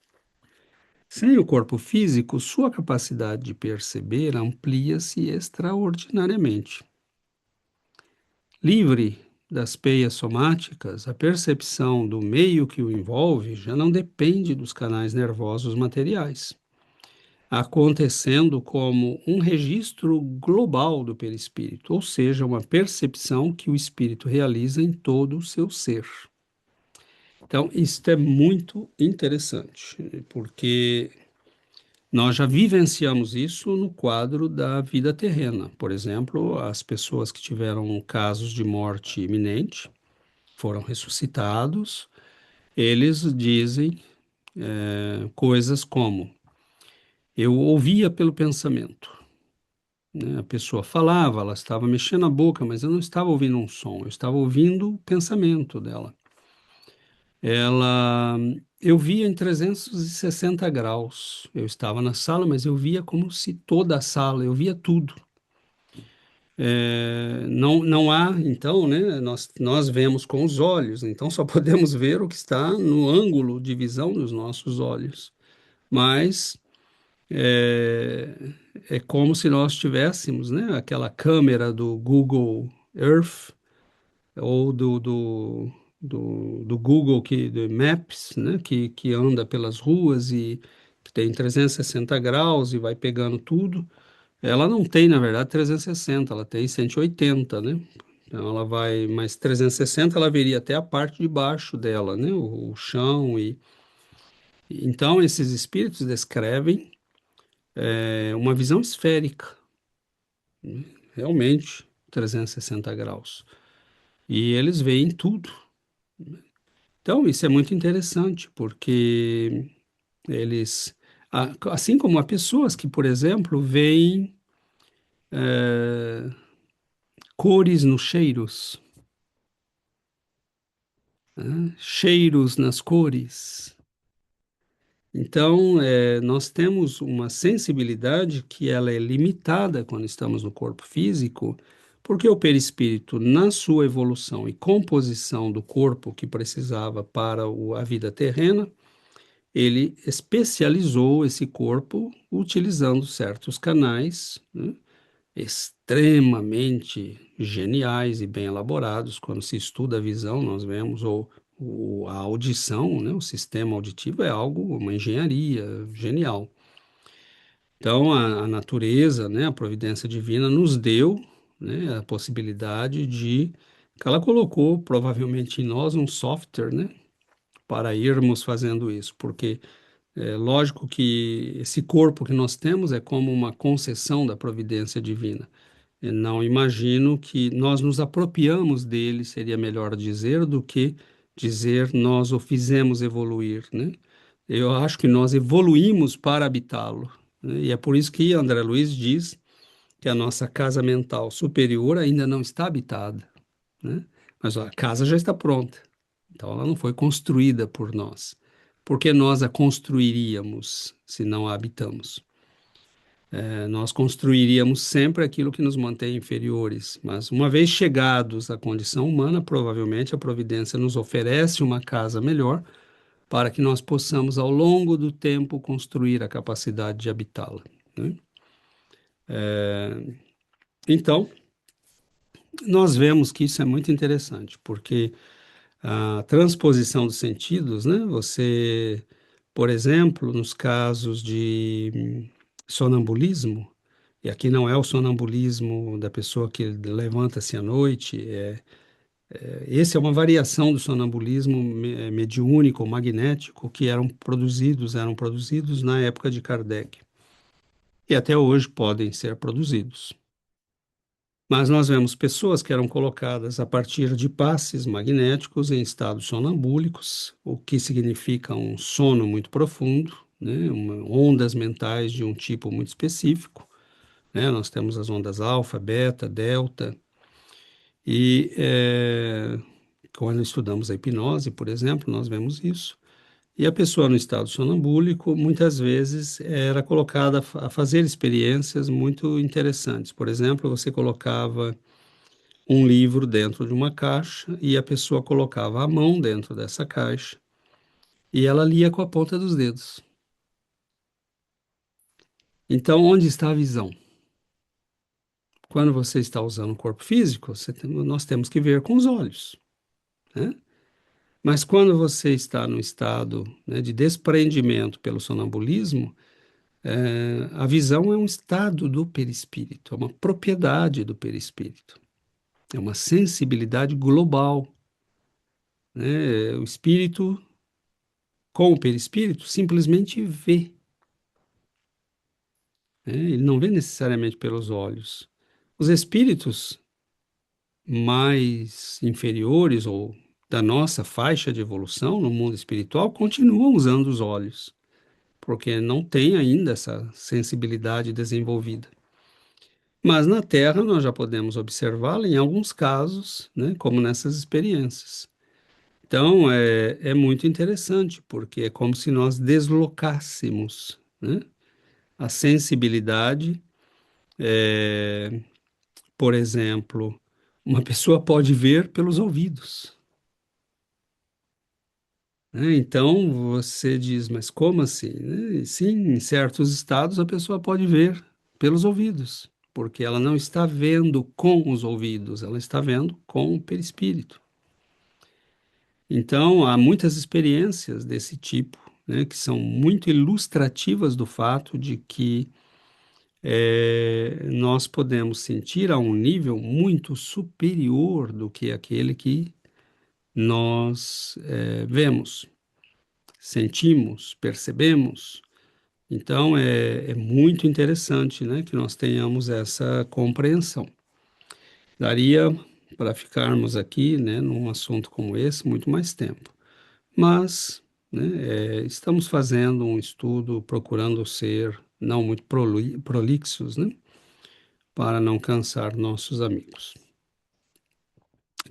sem o corpo físico, sua capacidade de perceber amplia-se extraordinariamente. Livre das peias somáticas, a percepção do meio que o envolve já não depende dos canais nervosos materiais, acontecendo como um registro global do perispírito, ou seja, uma percepção que o espírito realiza em todo o seu ser. Então, isso é muito interessante, porque nós já vivenciamos isso no quadro da vida terrena. Por exemplo, as pessoas que tiveram casos de morte iminente foram ressuscitados, eles dizem coisas como: eu ouvia pelo pensamento. Né? A pessoa falava, ela estava mexendo a boca, mas eu não estava ouvindo um som, eu estava ouvindo o pensamento dela. Ela, eu via em 360 graus. Eu estava na sala, mas eu via como se toda a sala, eu via tudo. Não há, então, né? Nós vemos com os olhos, então só podemos ver o que está no ângulo de visão dos nossos olhos. Mas é, é como se nós tivéssemos, né, aquela câmera do Google Earth ou do Google do Maps, né, que anda pelas ruas e que tem 360 graus e vai pegando tudo. Ela não tem, na verdade, 360, ela tem 180, né? Então ela vai, mas 360 ela veria até a parte de baixo dela, né? O chão então esses espíritos descrevem uma visão esférica, realmente 360 graus. E eles veem tudo. Então, isso é muito interessante, porque eles, assim como há pessoas que, por exemplo, veem cores nos cheiros, né? Cheiros nas cores. Então, nós temos uma sensibilidade que ela é limitada quando estamos no corpo físico, porque o perispírito, na sua evolução e composição do corpo que precisava para a vida terrena, ele especializou esse corpo utilizando certos canais, né, extremamente geniais e bem elaborados. Quando se estuda a visão, nós vemos, ou A audição, né, o sistema auditivo é algo, uma engenharia genial. Então, a natureza, né, a providência divina nos deu, né, a possibilidade que ela colocou provavelmente em nós um software, né, para irmos fazendo isso, porque é lógico que esse corpo que nós temos é como uma concessão da providência divina. Eu não imagino que nós nos apropriamos dele, seria melhor dizer, do que dizer nós o fizemos evoluir, né? Eu acho que nós evoluímos para habitá-lo, né? E é por isso que André Luiz diz que a nossa casa mental superior ainda não está habitada, né? Mas ó, a casa já está pronta, então ela não foi construída por nós. Por que nós a construiríamos se não a habitamos? Nós construiríamos sempre aquilo que nos mantém inferiores, mas uma vez chegados à condição humana, provavelmente a providência nos oferece uma casa melhor para que nós possamos, ao longo do tempo, construir a capacidade de habitá-la, né? Então, nós vemos que isso é muito interessante, porque a transposição dos sentidos, né? Você, por exemplo, nos casos de sonambulismo, e aqui não é o sonambulismo da pessoa que levanta-se à noite, esse é uma variação do sonambulismo mediúnico, magnético, que eram produzidos na época de Kardec, e até hoje podem ser produzidos. Mas nós vemos pessoas que eram colocadas a partir de passes magnéticos em estados sonambúlicos, o que significa um sono muito profundo, né? Ondas mentais de um tipo muito específico, né? Nós temos as ondas alfa, beta, delta, e quando estudamos a hipnose, por exemplo, nós vemos isso. E a pessoa no estado sonambúlico, muitas vezes, era colocada a fazer experiências muito interessantes. Por exemplo, você colocava um livro dentro de uma caixa e a pessoa colocava a mão dentro dessa caixa e ela lia com a ponta dos dedos. Então, onde está a visão? Quando você está usando o corpo físico, nós temos que ver com os olhos, né? Mas quando você está no estado, né, de desprendimento pelo sonambulismo, a visão é um estado do perispírito, é uma propriedade do perispírito, é uma sensibilidade global, né? O espírito, com o perispírito, simplesmente vê, né? Ele não vê necessariamente pelos olhos. Os espíritos mais inferiores ou da nossa faixa de evolução no mundo espiritual continuam usando os olhos, porque não tem ainda essa sensibilidade desenvolvida. Mas na Terra nós já podemos observá-la em alguns casos, né, como nessas experiências. Então é muito interessante, porque é como se nós deslocássemos, né, a sensibilidade. Por exemplo, uma pessoa pode ver pelos ouvidos, né? Então você diz, mas como assim, né? Sim, em certos estados a pessoa pode ver pelos ouvidos, porque ela não está vendo com os ouvidos, ela está vendo com o perispírito. Então há muitas experiências desse tipo, né, que são muito ilustrativas do fato de que nós podemos sentir a um nível muito superior do que aquele que nós vemos, sentimos, percebemos. Então, é muito interessante, né, que nós tenhamos essa compreensão. Daria para ficarmos aqui, né, num assunto como esse muito mais tempo, mas, né, estamos fazendo um estudo procurando ser não muito prolixos, né, para não cansar nossos amigos.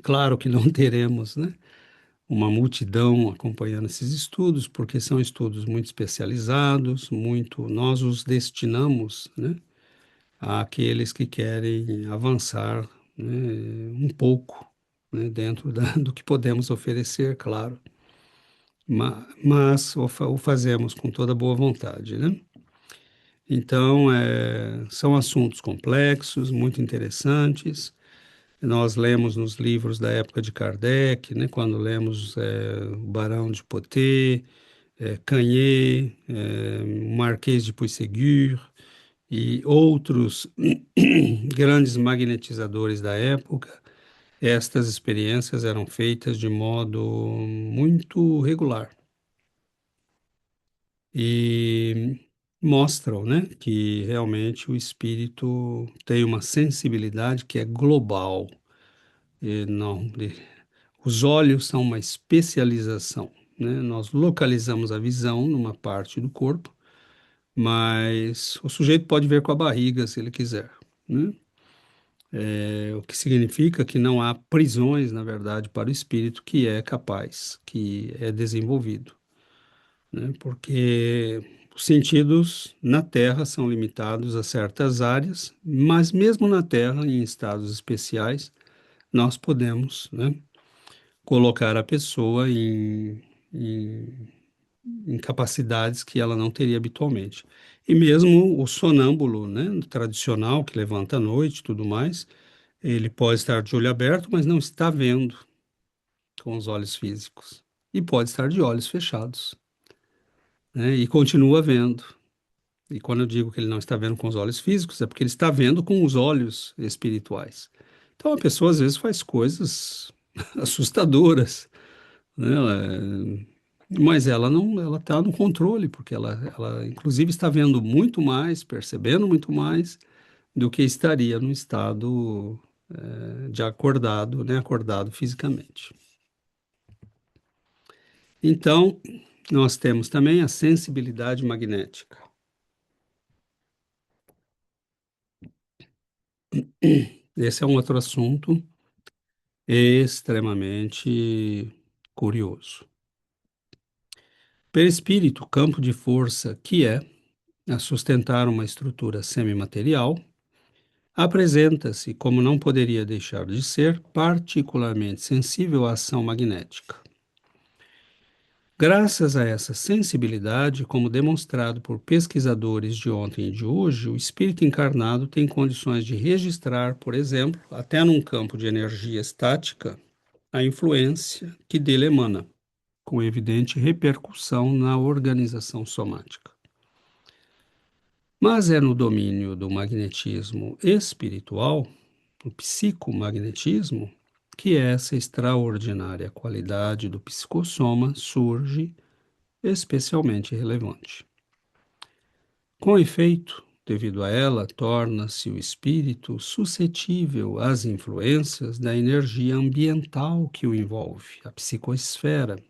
Claro que não teremos, né, uma multidão acompanhando esses estudos, porque são estudos muito especializados, nós os destinamos, né, àqueles que querem avançar, né, um pouco, né, dentro do que podemos oferecer, claro, mas o fazemos com toda boa vontade, né? Então, são assuntos complexos, muito interessantes, Nós lemos nos livros da época de Kardec, né, quando lemos o Barão de Poté, Canhê, Marquês de Puységur e outros grandes magnetizadores da época, estas experiências eram feitas de modo muito regular e mostram, né, que realmente o espírito tem uma sensibilidade que é global. E não, os olhos são uma especialização, né? Nós localizamos a visão numa parte do corpo, mas o sujeito pode ver com a barriga se ele quiser, né? O que significa que não há prisões, na verdade, para o espírito que é capaz, que é desenvolvido, né? Porque os sentidos na Terra são limitados a certas áreas, mas mesmo na Terra, em estados especiais, nós podemos, né, colocar a pessoa em, em capacidades que ela não teria habitualmente. E mesmo o sonâmbulo, né, tradicional, que levanta à noite e tudo mais, ele pode estar de olho aberto, mas não está vendo com os olhos físicos. E pode estar de olhos fechados, né, e continua vendo. E quando eu digo que ele não está vendo com os olhos físicos, é porque ele está vendo com os olhos espirituais. Então a pessoa às vezes faz coisas assustadoras, né? Mas ela não, ela está no controle, porque ela inclusive está vendo muito mais, percebendo muito mais do que estaria no estado de acordado, né? Acordado fisicamente. Então, nós temos também a sensibilidade magnética. Esse é um outro assunto extremamente curioso. Perispírito, campo de força que é a sustentar uma estrutura semimaterial, apresenta-se, como não poderia deixar de ser, particularmente sensível à ação magnética. Graças a essa sensibilidade, como demonstrado por pesquisadores de ontem e de hoje, o espírito encarnado tem condições de registrar, por exemplo, até num campo de energia estática, a influência que dele emana, com evidente repercussão na organização somática. Mas é no domínio do magnetismo espiritual, o psicomagnetismo, que essa extraordinária qualidade do psicossoma surge especialmente relevante. Com efeito, devido a ela, torna-se o espírito suscetível às influências da energia ambiental que o envolve, a psicosfera.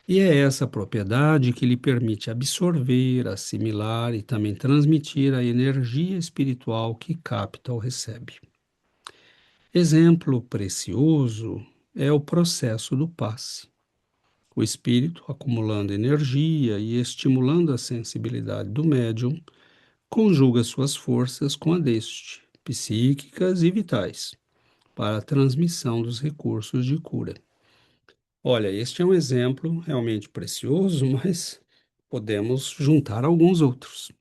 E é essa propriedade que lhe permite absorver, assimilar e também transmitir a energia espiritual que capta ou recebe. Exemplo precioso é o processo do passe. O espírito, acumulando energia e estimulando a sensibilidade do médium, conjuga suas forças com a deste, psíquicas e vitais, para a transmissão dos recursos de cura. Olha, este é um exemplo realmente precioso, mas podemos juntar alguns outros.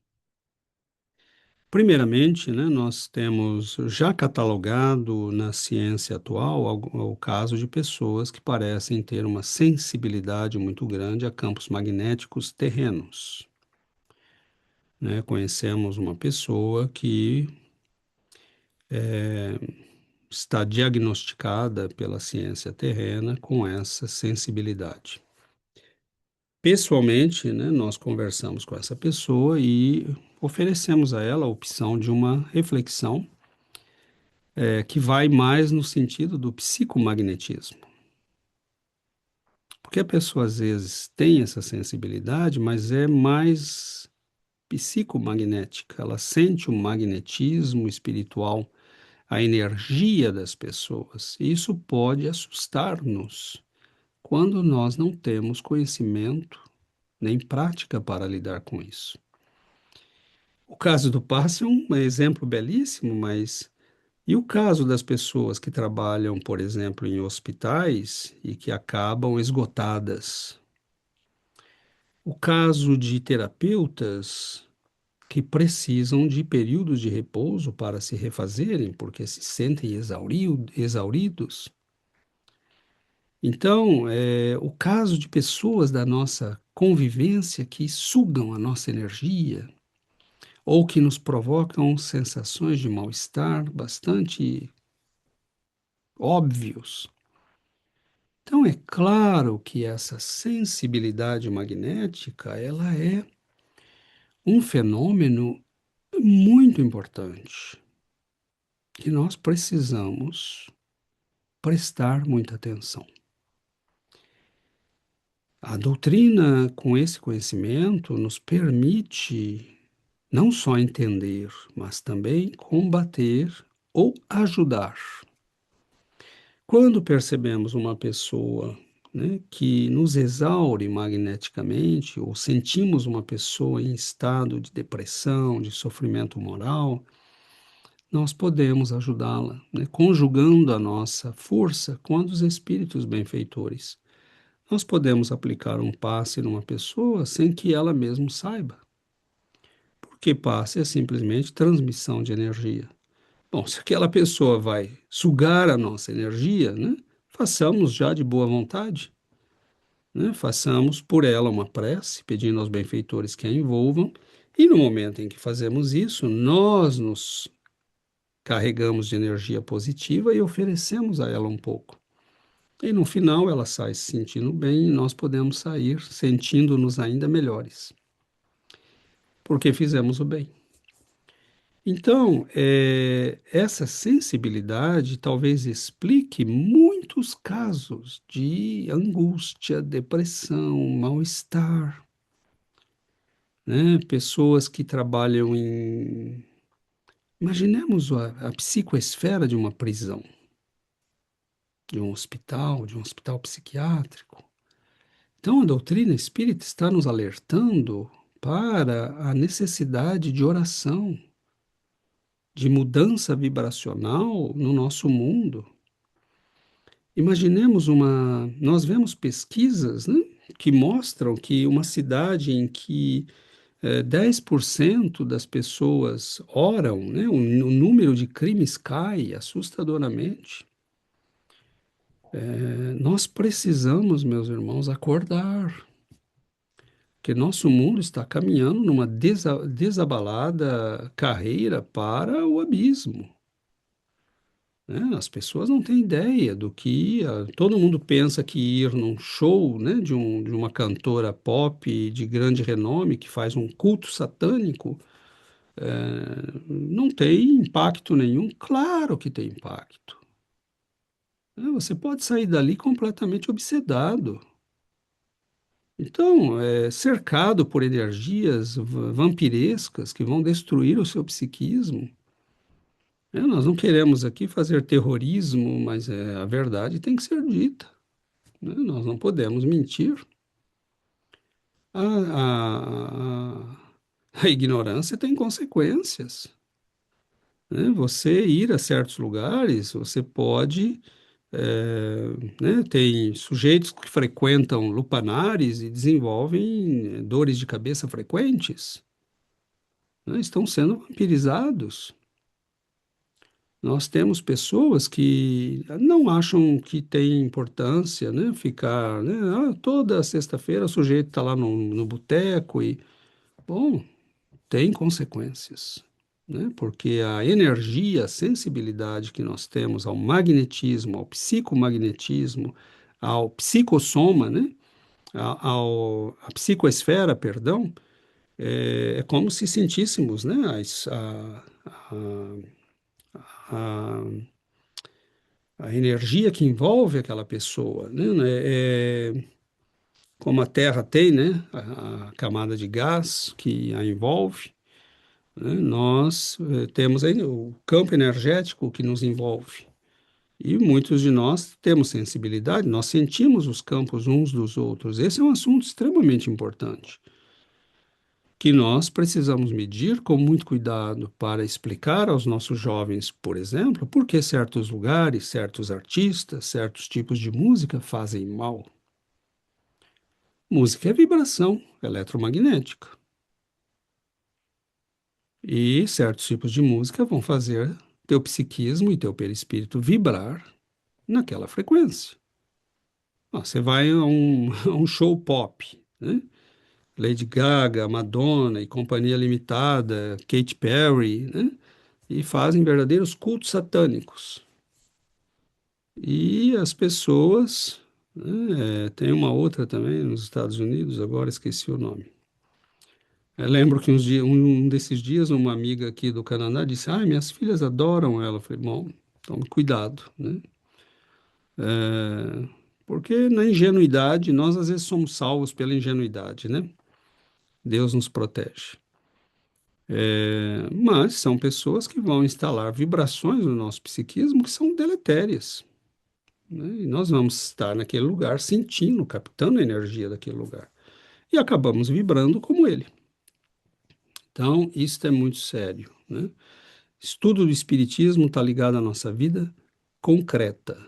Primeiramente, né, nós temos já catalogado na ciência atual o caso de pessoas que parecem ter uma sensibilidade muito grande a campos magnéticos terrenos. Né? Conhecemos uma pessoa que está diagnosticada pela ciência terrena com essa sensibilidade. Pessoalmente, né, nós conversamos com essa pessoa e oferecemos a ela a opção de uma reflexão que vai mais no sentido do psicomagnetismo. Porque a pessoa às vezes tem essa sensibilidade, mas é mais psicomagnética. Ela sente o magnetismo espiritual, a energia das pessoas. E isso pode assustar-nos quando nós não temos conhecimento nem prática para lidar com isso. O caso do passe é um exemplo belíssimo, mas e o caso das pessoas que trabalham, por exemplo, em hospitais e que acabam esgotadas? O caso de terapeutas que precisam de períodos de repouso para se refazerem, porque se sentem exauridos. Então, o caso de pessoas da nossa convivência que sugam a nossa energia ou que nos provocam sensações de mal-estar bastante óbvios. Então, é claro que essa sensibilidade magnética, ela é um fenômeno muito importante que nós precisamos prestar muita atenção. A doutrina, com esse conhecimento, nos permite não só entender, mas também combater ou ajudar. Quando percebemos uma pessoa, né, que nos exaure magneticamente, ou sentimos uma pessoa em estado de depressão, de sofrimento moral, nós podemos ajudá-la, né, conjugando a nossa força com a dos espíritos benfeitores. Nós podemos aplicar um passe numa pessoa sem que ela mesma saiba, porque passe é simplesmente transmissão de energia. Bom, se aquela pessoa vai sugar a nossa energia, né, façamos já de boa vontade, né, façamos por ela uma prece, pedindo aos benfeitores que a envolvam, e no momento em que fazemos isso, nós nos carregamos de energia positiva e oferecemos a ela um pouco. E no final ela sai se sentindo bem e nós podemos sair sentindo-nos ainda melhores, porque fizemos o bem. Então, essa sensibilidade talvez explique muitos casos de angústia, depressão, mal-estar, né? Pessoas que trabalham em. Imaginemos a psicoesfera de uma prisão, de um hospital psiquiátrico. Então, a doutrina espírita está nos alertando para a necessidade de oração, de mudança vibracional no nosso mundo. Imaginemos uma. Nós vemos pesquisas, né, que mostram que uma cidade em que 10% das pessoas oram, né, o número de crimes cai assustadoramente. Nós precisamos, meus irmãos, acordar, que nosso mundo está caminhando numa desabalada carreira para o abismo, né? As pessoas não têm ideia do que todo mundo pensa que ir num show, né, de uma cantora pop de grande renome que faz um culto satânico não tem impacto nenhum. Claro que tem impacto, né? Você pode sair dali completamente obsedado. Então, cercado por energias vampirescas que vão destruir o seu psiquismo. Nós não queremos aqui fazer terrorismo, mas a verdade tem que ser dita, né? Nós não podemos mentir. A, a ignorância tem consequências, né? Você ir a certos lugares, você pode. Né, tem sujeitos que frequentam lupanares e desenvolvem dores de cabeça frequentes, né, estão sendo vampirizados. Nós temos pessoas que não acham que tem importância, né, ficar, né, toda sexta-feira o sujeito está lá no boteco e, bom, tem consequências, né, porque a energia, a sensibilidade que nós temos ao magnetismo, ao psicomagnetismo, ao psicossoma, né, a psicoesfera, perdão, é como se sentíssemos, né, a, a energia que envolve aquela pessoa, né? Como a Terra tem, né? A camada de gás que a envolve, né? Nós temos aí o campo energético que nos envolve. E muitos de nós temos sensibilidade, nós sentimos os campos uns dos outros. Esse é um assunto extremamente importante, que nós precisamos medir com muito cuidado para explicar aos nossos jovens, por exemplo, por que certos lugares, certos artistas, certos tipos de música fazem mal. Música é vibração eletromagnética. E certos tipos de música vão fazer teu psiquismo e teu perispírito vibrar naquela frequência. Ah, você vai a a um show pop, né? Lady Gaga, Madonna e Companhia Limitada, Katy Perry, né? E fazem verdadeiros cultos satânicos. E as pessoas, né, tem uma outra também nos Estados Unidos, agora esqueci o nome. Eu lembro que um desses dias uma amiga aqui do Canadá disse: "Ah, minhas filhas adoram ela." Eu falei: "Bom, tome cuidado, né? É, porque na ingenuidade, nós às vezes somos salvos pela ingenuidade, né? Deus nos protege. Mas são pessoas que vão instalar vibrações no nosso psiquismo que são deletérias, né? E nós vamos estar naquele lugar sentindo, captando a energia daquele lugar. E acabamos vibrando como ele. Então, isso é muito sério, né? Estudo do espiritismo está ligado à nossa vida concreta.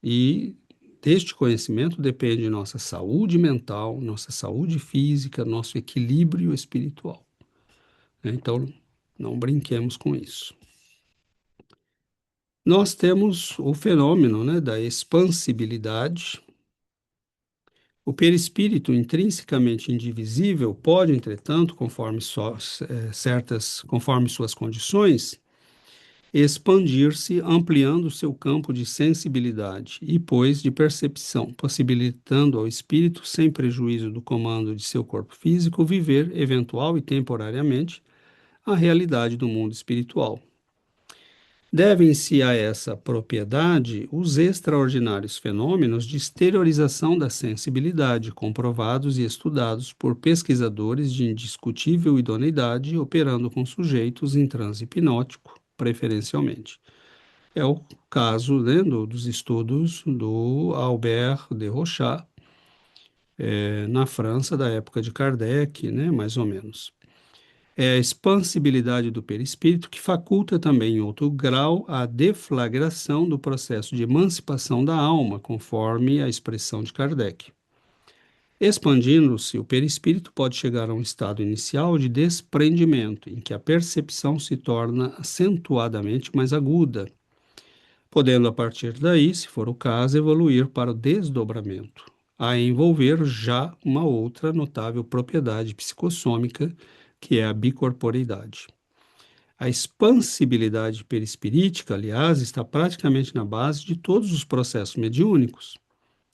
E deste conhecimento depende nossa saúde mental, nossa saúde física, nosso equilíbrio espiritual, né? Então, não brinquemos com isso. Nós temos o fenômeno, né, da expansibilidade. O perispírito intrinsecamente indivisível pode, entretanto, conforme suas condições, expandir-se, ampliando seu campo de sensibilidade e, pois, de percepção, possibilitando ao espírito, sem prejuízo do comando de seu corpo físico, viver, eventual e temporariamente, a realidade do mundo espiritual. Devem-se a essa propriedade os extraordinários fenômenos de exteriorização da sensibilidade, comprovados e estudados por pesquisadores de indiscutível idoneidade, operando com sujeitos em transe hipnótico, preferencialmente. É o caso, né, dos estudos do Albert de Rochat, na França, da época de Kardec, né, mais ou menos. É a expansibilidade do perispírito que faculta também, em outro grau, a deflagração do processo de emancipação da alma, conforme a expressão de Kardec. Expandindo-se, o perispírito pode chegar a um estado inicial de desprendimento, em que a percepção se torna acentuadamente mais aguda, podendo, a partir daí, se for o caso, evoluir para o desdobramento, a envolver já uma outra notável propriedade psicossômica, que é a bicorporeidade. A expansibilidade perispirítica, aliás, está praticamente na base de todos os processos mediúnicos.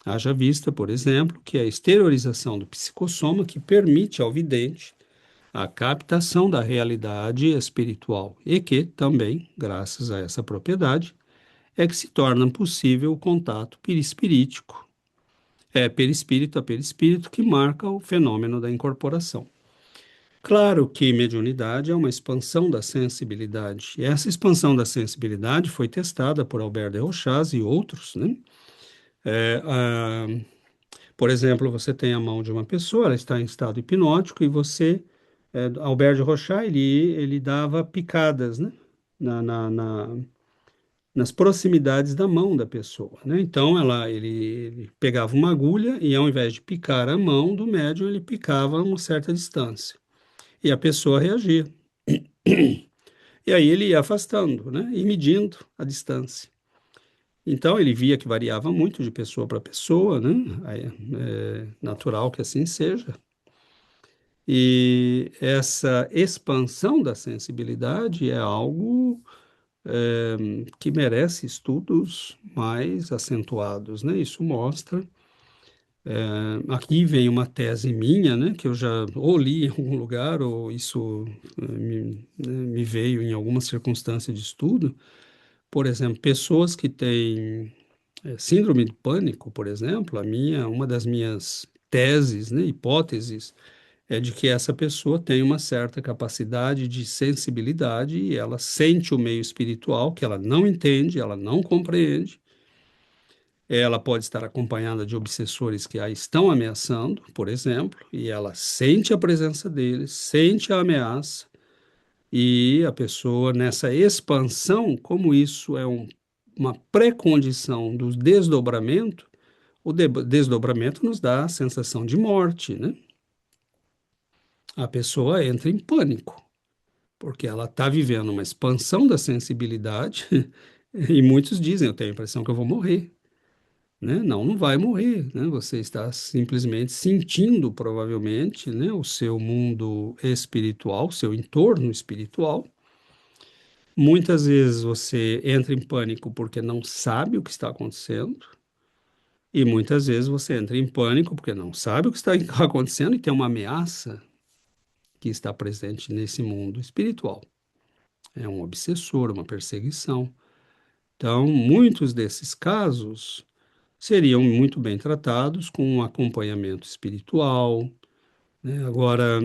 Haja vista, por exemplo, que é a exteriorização do psicossoma que permite ao vidente a captação da realidade espiritual e que, também, graças a essa propriedade, é que se torna possível o contato perispirítico, perispírito a perispírito, que marca o fenômeno da incorporação. Claro que mediunidade é uma expansão da sensibilidade. E essa expansão da sensibilidade foi testada por Albert de Rochaz e outros, né? É, ah, por exemplo, você tem a mão de uma pessoa, ela está em estado hipnótico e Albert de Rochaz, ele dava picadas, né? Na, na, na, nas proximidades da mão da pessoa, né? Então, ele pegava uma agulha e, ao invés de picar a mão do médium, ele picava a uma certa distância. E a pessoa reagia. E aí ele ia afastando, né? E medindo a distância. Então, ele via que variava muito de pessoa para pessoa, né? Aí, é natural que assim seja. E essa expansão da sensibilidade é algo que merece estudos mais acentuados, né? Isso mostra. Aqui vem uma tese minha, né? Que eu já ou li em algum lugar, ou isso me veio em alguma circunstância de estudo. Por exemplo, pessoas que têm síndrome de pânico, por exemplo, uma das minhas teses, né, hipóteses, é de que essa pessoa tem uma certa capacidade de sensibilidade e ela sente o meio espiritual que ela não entende, ela não compreende. Ela pode estar acompanhada de obsessores que a estão ameaçando, por exemplo, e ela sente a presença deles, sente a ameaça, e a pessoa, nessa expansão, como isso é uma pré-condição do desdobramento, desdobramento nos dá a sensação de morte, né? A pessoa entra em pânico. porque ela está vivendo uma expansão da sensibilidade e muitos dizem, eu tenho a impressão que eu vou morrer, né? Não, não vai morrer, né? Você está simplesmente sentindo, provavelmente, né, o seu mundo espiritual, seu entorno espiritual. Muitas vezes você entra em pânico porque não sabe o que está acontecendo, e muitas vezes você entra em pânico porque não sabe o que está acontecendo e tem uma ameaça que está presente nesse mundo espiritual. É um obsessor, uma perseguição. Então, muitos desses casos seriam muito bem tratados com um acompanhamento espiritual, né? Agora,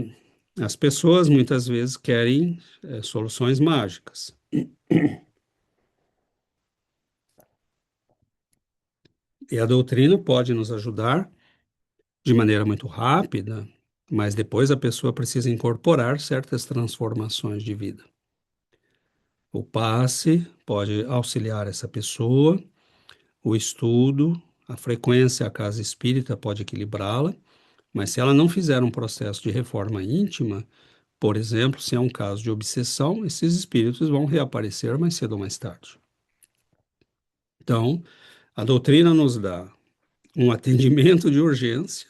as pessoas muitas vezes querem soluções mágicas. E a doutrina pode nos ajudar de maneira muito rápida, mas depois a pessoa precisa incorporar certas transformações de vida. O passe pode auxiliar essa pessoa, o estudo, a frequência à casa espírita pode equilibrá-la, mas se ela não fizer um processo de reforma íntima, por exemplo, se é um caso de obsessão, esses espíritos vão reaparecer mais cedo ou mais tarde. Então, a doutrina nos dá um atendimento de urgência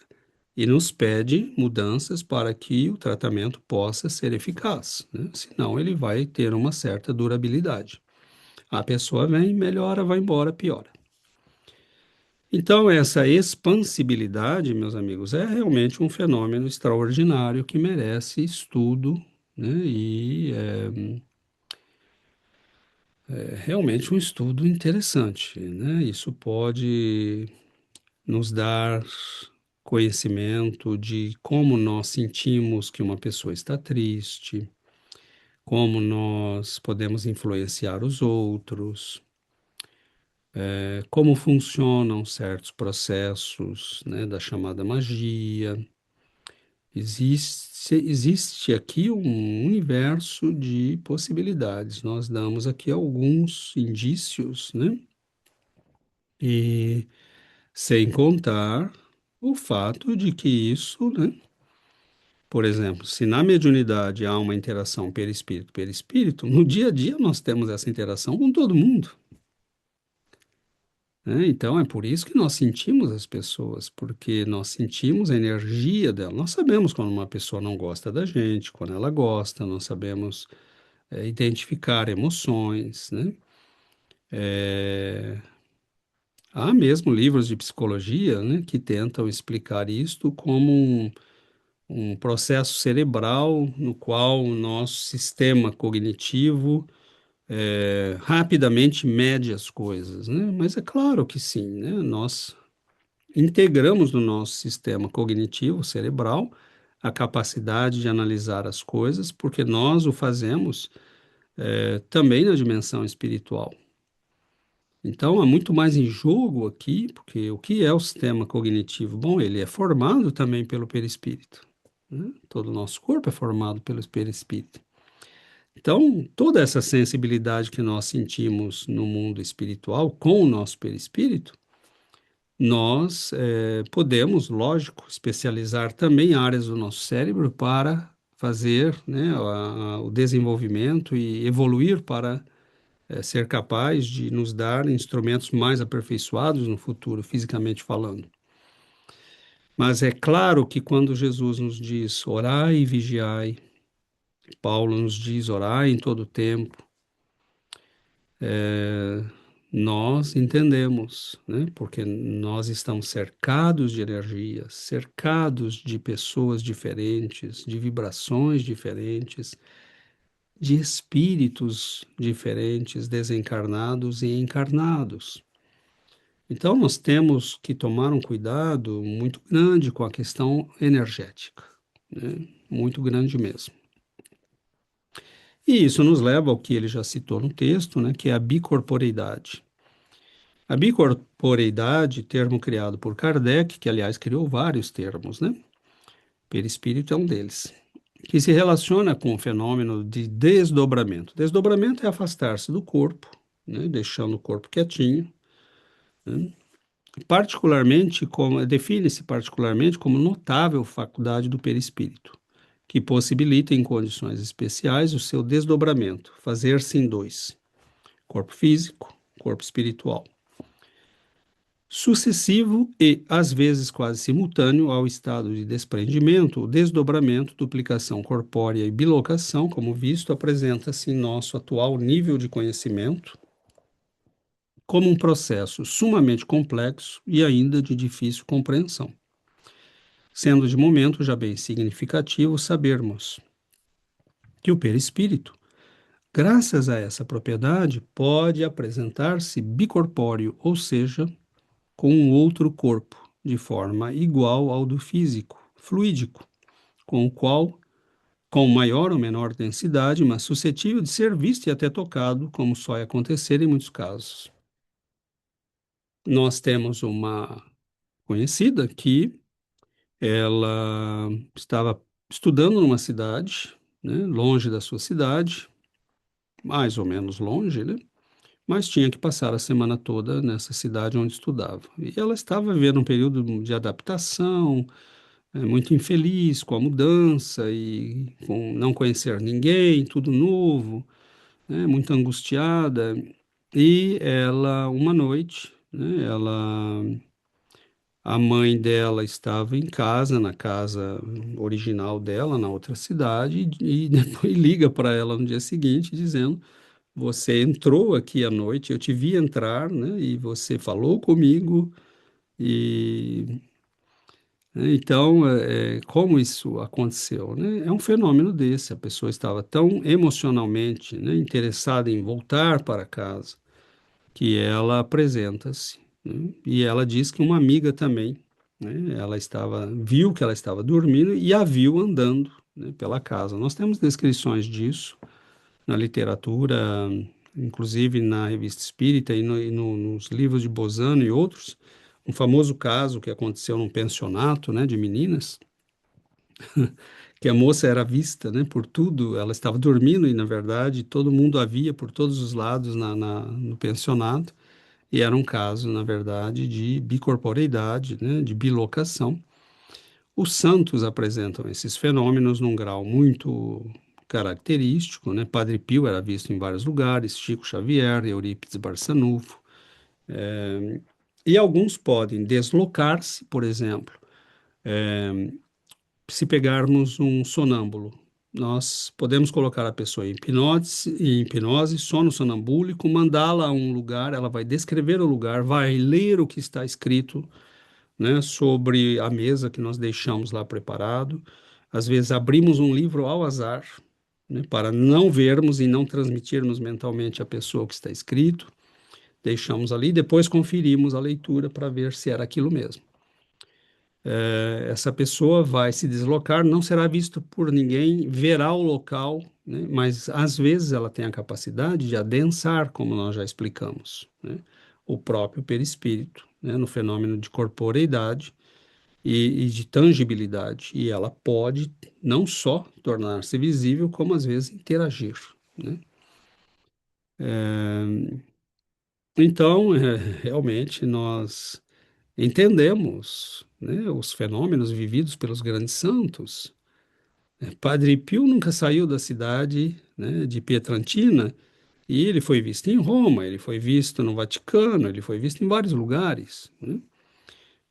e nos pede mudanças para que o tratamento possa ser eficaz, né? Senão ele vai ter uma certa durabilidade. A pessoa vem, melhora, vai embora, piora. Então, essa expansibilidade, meus amigos, é realmente um fenômeno extraordinário que merece estudo, né? E é realmente um estudo interessante, né? Isso pode nos dar conhecimento de como nós sentimos que uma pessoa está triste, como nós podemos influenciar os outros, como funcionam certos processos, né, da chamada magia. Existe aqui um universo de possibilidades. Nós damos aqui alguns indícios, né? E sem contar o fato de que isso, né? Por exemplo, se na mediunidade há uma interação perispírito, no dia a dia nós temos essa interação com todo mundo, né? Então é por isso que nós sentimos as pessoas, porque nós sentimos a energia dela. Nós sabemos quando uma pessoa não gosta da gente, quando ela gosta, nós sabemos identificar emoções, né? É, há mesmo livros de psicologia, né, que tentam explicar isto como um processo cerebral no qual o nosso sistema cognitivo rapidamente mede as coisas, né? Mas é claro que sim, né? Nós integramos no nosso sistema cognitivo cerebral a capacidade de analisar as coisas, porque nós o fazemos também na dimensão espiritual. Então, há muito mais em jogo aqui, porque o que é o sistema cognitivo? Bom, ele é formado também pelo perispírito, né? Todo o nosso corpo é formado pelo perispírito. Então, toda essa sensibilidade que nós sentimos no mundo espiritual com o nosso perispírito, nós podemos, lógico, especializar também áreas do nosso cérebro para fazer, né, o desenvolvimento e evoluir para ser capaz de nos dar instrumentos mais aperfeiçoados no futuro, fisicamente falando. Mas é claro que quando Jesus nos diz orai e vigiai, Paulo nos diz orai em todo tempo, nós entendemos, né? Porque nós estamos cercados de energias, cercados de pessoas diferentes, de vibrações diferentes, de espíritos diferentes, desencarnados e encarnados. Então, nós temos que tomar um cuidado muito grande com a questão energética, né? Muito grande mesmo. E isso nos leva ao que ele já citou no texto, né? Que é a bicorporeidade. A bicorporeidade, termo criado por Kardec, que aliás criou vários termos, né? Perispírito é um deles, que se relaciona com o fenômeno de desdobramento. Desdobramento é afastar-se do corpo, né? Deixando o corpo quietinho, né? Particularmente, como define-se particularmente como notável faculdade do perispírito. que possibilita, em condições especiais, o seu desdobramento, fazer-se em dois: corpo físico, corpo espiritual. Sucessivo e, às vezes, quase simultâneo ao estado de desprendimento, o desdobramento, duplicação corpórea e bilocação, como visto, apresenta-se em nosso atual nível de conhecimento como um processo sumamente complexo e ainda de difícil compreensão, sendo de momento já bem significativo sabermos que o perispírito, graças a essa propriedade, pode apresentar-se bicorpóreo, ou seja, com um outro corpo, de forma igual ao do físico, fluídico, com o qual, com maior ou menor densidade, mas suscetível de ser visto e até tocado, como só é acontecer em muitos casos. Nós temos uma conhecida que ela estava estudando numa cidade, né, longe da sua cidade, mais ou menos longe, né? Mas tinha que passar a semana toda nessa cidade onde estudava. E ela estava vivendo um período de adaptação, muito infeliz com a mudança e com não conhecer ninguém, tudo novo, né, muito angustiada. E ela, uma noite, né, a mãe dela estava em casa, na casa original dela, na outra cidade, e depois liga para ela no dia seguinte dizendo: você entrou aqui à noite, eu te vi entrar, né? E você falou comigo e então, como isso aconteceu, né? É um fenômeno desse. A pessoa estava tão emocionalmente, né, interessada em voltar para casa que ela apresenta-se, né? E ela diz que uma amiga também, né? Ela viu que ela estava dormindo e a viu andando, né, pela casa. Nós temos descrições disso na literatura, inclusive na Revista Espírita nos livros de Bozano e outros, um famoso caso que aconteceu num pensionato, né, de meninas, que a moça era vista, né, por tudo, ela estava dormindo e, na verdade, todo mundo a via por todos os lados no pensionato, e era um caso, na verdade, de bicorporeidade, né, de bilocação. Os santos apresentam esses fenômenos num grau muito característico, né? Padre Pio era visto em vários lugares, Chico Xavier, Eurípides Barçanufo, e alguns podem deslocar-se, por exemplo, se pegarmos um sonâmbulo, nós podemos colocar a pessoa em hipnose, sono sonambúlico, mandá-la a um lugar, ela vai descrever o lugar, vai ler o que está escrito, né, sobre a mesa que nós deixamos lá preparado. Às vezes abrimos um livro ao azar, né, para não vermos e não transmitirmos mentalmente a pessoa o que está escrito. Deixamos ali, depois conferimos a leitura para ver se era aquilo mesmo. Essa pessoa vai se deslocar, não será visto por ninguém, verá o local, né, mas às vezes ela tem a capacidade de adensar, como nós já explicamos, né, o próprio perispírito, né, no fenômeno de corporeidade e de tangibilidade. E ela pode não só tornar-se visível, como às vezes interagir, né? Então, realmente, nós entendemos, né, os fenômenos vividos pelos grandes santos. Padre Pio nunca saiu da cidade, né, de Pietrantina, e ele foi visto em Roma, ele foi visto no Vaticano, ele foi visto em vários lugares, né?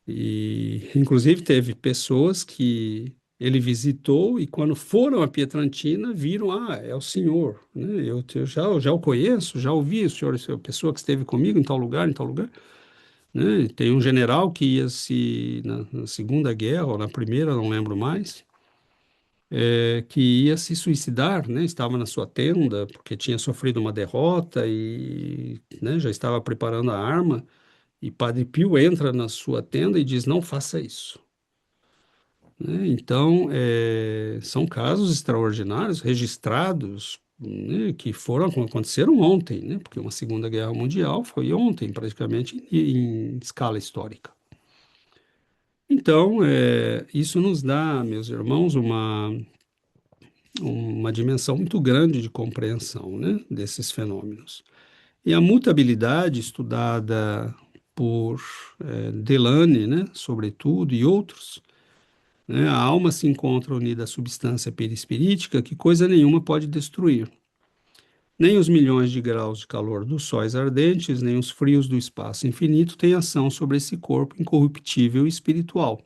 E, inclusive, teve pessoas que ele visitou e, quando foram a Pietrantina, viram: ah, é o senhor, né? Eu já o conheço, já ouvi o senhor, essa pessoa que esteve comigo em tal lugar, né? Tem um general que ia na Segunda Guerra, ou na Primeira, não lembro mais, que ia se suicidar, né? Estava na sua tenda, porque tinha sofrido uma derrota e, né, já estava preparando a arma. E Padre Pio entra na sua tenda e diz: não faça isso, né? Então, são casos extraordinários, registrados, né, que aconteceram ontem, né? Porque uma Segunda Guerra Mundial foi ontem, praticamente, em escala histórica. Então, isso nos dá, meus irmãos, uma dimensão muito grande de compreensão, né, desses fenômenos. E a mutabilidade estudada por Delane, né, sobretudo, e outros, né? A alma se encontra unida à substância perispirítica que coisa nenhuma pode destruir. Nem os milhões de graus de calor dos sóis ardentes, nem os frios do espaço infinito têm ação sobre esse corpo incorruptível e espiritual.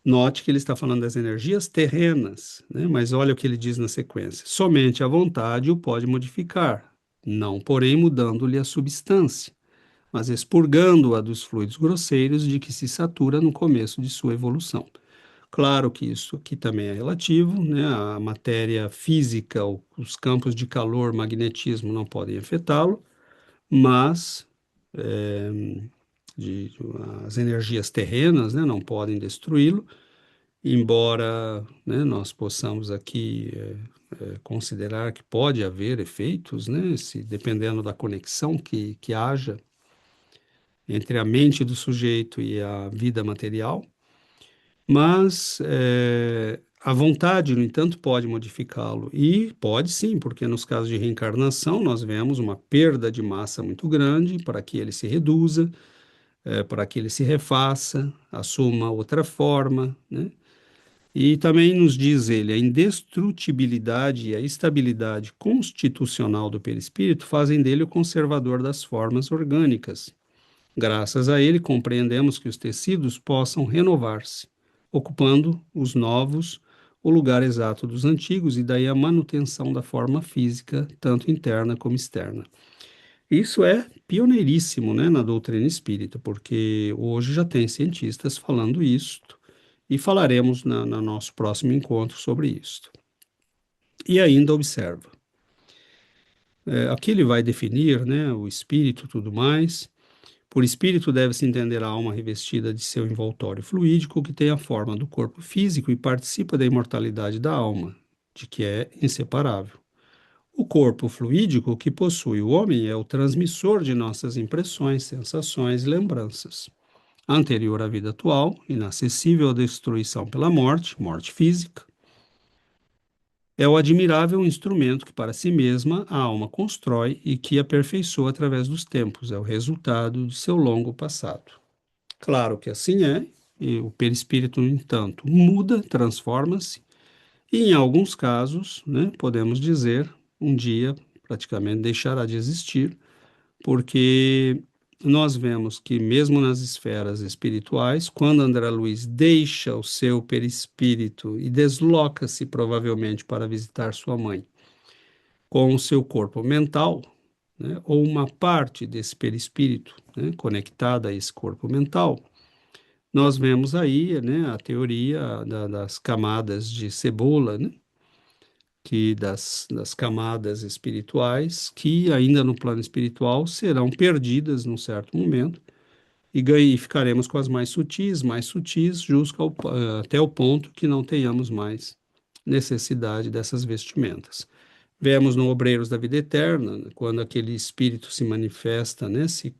Note que ele está falando das energias terrenas, né? Mas olha o que ele diz na sequência. Somente a vontade o pode modificar, não, porém, mudando-lhe a substância, mas expurgando-a dos fluidos grosseiros de que se satura no começo de sua evolução. Claro que isso aqui também é relativo, né? A matéria física, os campos de calor, magnetismo não podem afetá-lo, mas é, de, as energias terrenas, né, não podem destruí-lo, embora, né, nós possamos aqui considerar que pode haver efeitos, né, se, dependendo da conexão que haja entre a mente do sujeito e a vida material, mas a vontade, no entanto, pode modificá-lo. E pode sim, porque nos casos de reencarnação nós vemos uma perda de massa muito grande para que ele se reduza, para que ele se refaça, assuma outra forma, né? E também nos diz ele, a indestrutibilidade e a estabilidade constitucional do perispírito fazem dele o conservador das formas orgânicas. Graças a ele, compreendemos que os tecidos possam renovar-se, ocupando os novos o lugar exato dos antigos, e daí a manutenção da forma física, tanto interna como externa. Isso é pioneiríssimo, né, na doutrina espírita, porque hoje já tem cientistas falando isso, e falaremos no nosso próximo encontro sobre isso. E ainda observa, aqui ele vai definir, né, o espírito e tudo mais. Por espírito deve-se entender a alma revestida de seu envoltório fluídico, que tem a forma do corpo físico e participa da imortalidade da alma, de que é inseparável. O corpo fluídico que possui o homem é o transmissor de nossas impressões, sensações e lembranças. Anterior à vida atual, inacessível à destruição pela morte, morte física, é o admirável instrumento que para si mesma a alma constrói e que aperfeiçoa através dos tempos, é o resultado de seu longo passado. Claro que assim é, e o perispírito, no entanto, muda, transforma-se, e em alguns casos, né, podemos dizer, um dia praticamente deixará de existir, porque nós vemos que mesmo nas esferas espirituais, quando André Luiz deixa o seu perispírito e desloca-se provavelmente para visitar sua mãe com o seu corpo mental, né, ou uma parte desse perispírito, né, conectada a esse corpo mental, nós vemos aí, né, a teoria das camadas de cebola, né, que das camadas espirituais, que ainda no plano espiritual serão perdidas num certo momento, e ficaremos com as mais sutis, até o ponto que não tenhamos mais necessidade dessas vestimentas. Vemos no Obreiros da Vida Eterna, quando aquele espírito se manifesta, né, se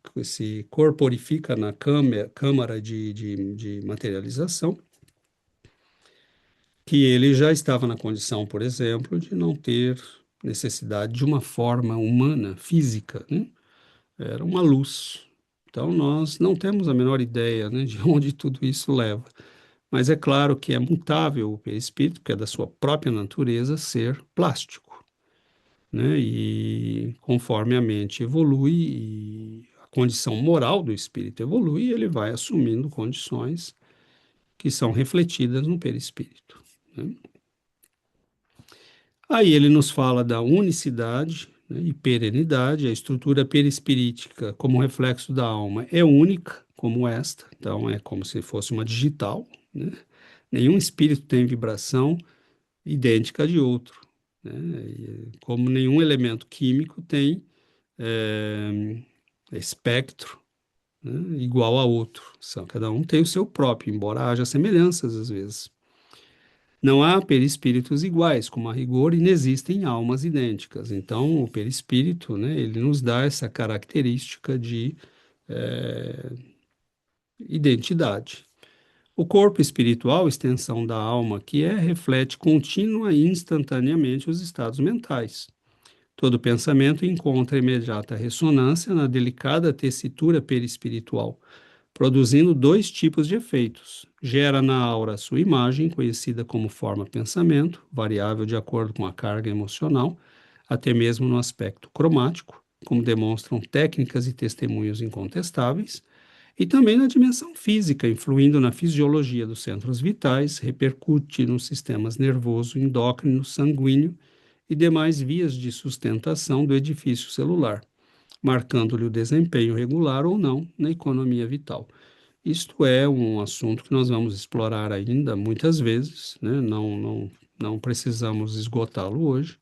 corporifica na câmara de materialização, que ele já estava na condição, por exemplo, de não ter necessidade de uma forma humana, física, né? Era uma luz. Então, nós não temos a menor ideia, né, de onde tudo isso leva. Mas é claro que é mutável o perispírito, que é da sua própria natureza ser plástico, né? E conforme a mente evolui e a condição moral do espírito evolui, ele vai assumindo condições que são refletidas no perispírito, né? Aí ele nos fala da unicidade, né, e perenidade, a estrutura perispirítica como reflexo da alma é única como esta, então é como se fosse uma digital, né? Nenhum espírito tem vibração idêntica de outro, né? Como nenhum elemento químico tem espectro, né, igual a outro. Cada um tem o seu próprio, embora haja semelhanças às vezes. Não há perispíritos iguais, como a rigor inexistem almas idênticas. Então, o perispírito, né, ele nos dá essa característica de identidade. O corpo espiritual, extensão da alma, que reflete contínua e instantaneamente os estados mentais. Todo pensamento encontra imediata ressonância na delicada tessitura perispiritual, produzindo dois tipos de efeitos. Gera na aura a sua imagem, conhecida como forma-pensamento, variável de acordo com a carga emocional, até mesmo no aspecto cromático, como demonstram técnicas e testemunhos incontestáveis, e também na dimensão física, influindo na fisiologia dos centros vitais, repercute nos sistemas nervoso, endócrino, sanguíneo e demais vias de sustentação do edifício celular, marcando-lhe o desempenho regular ou não na economia vital. Isto é um assunto que nós vamos explorar ainda muitas vezes, né? Não precisamos esgotá-lo hoje,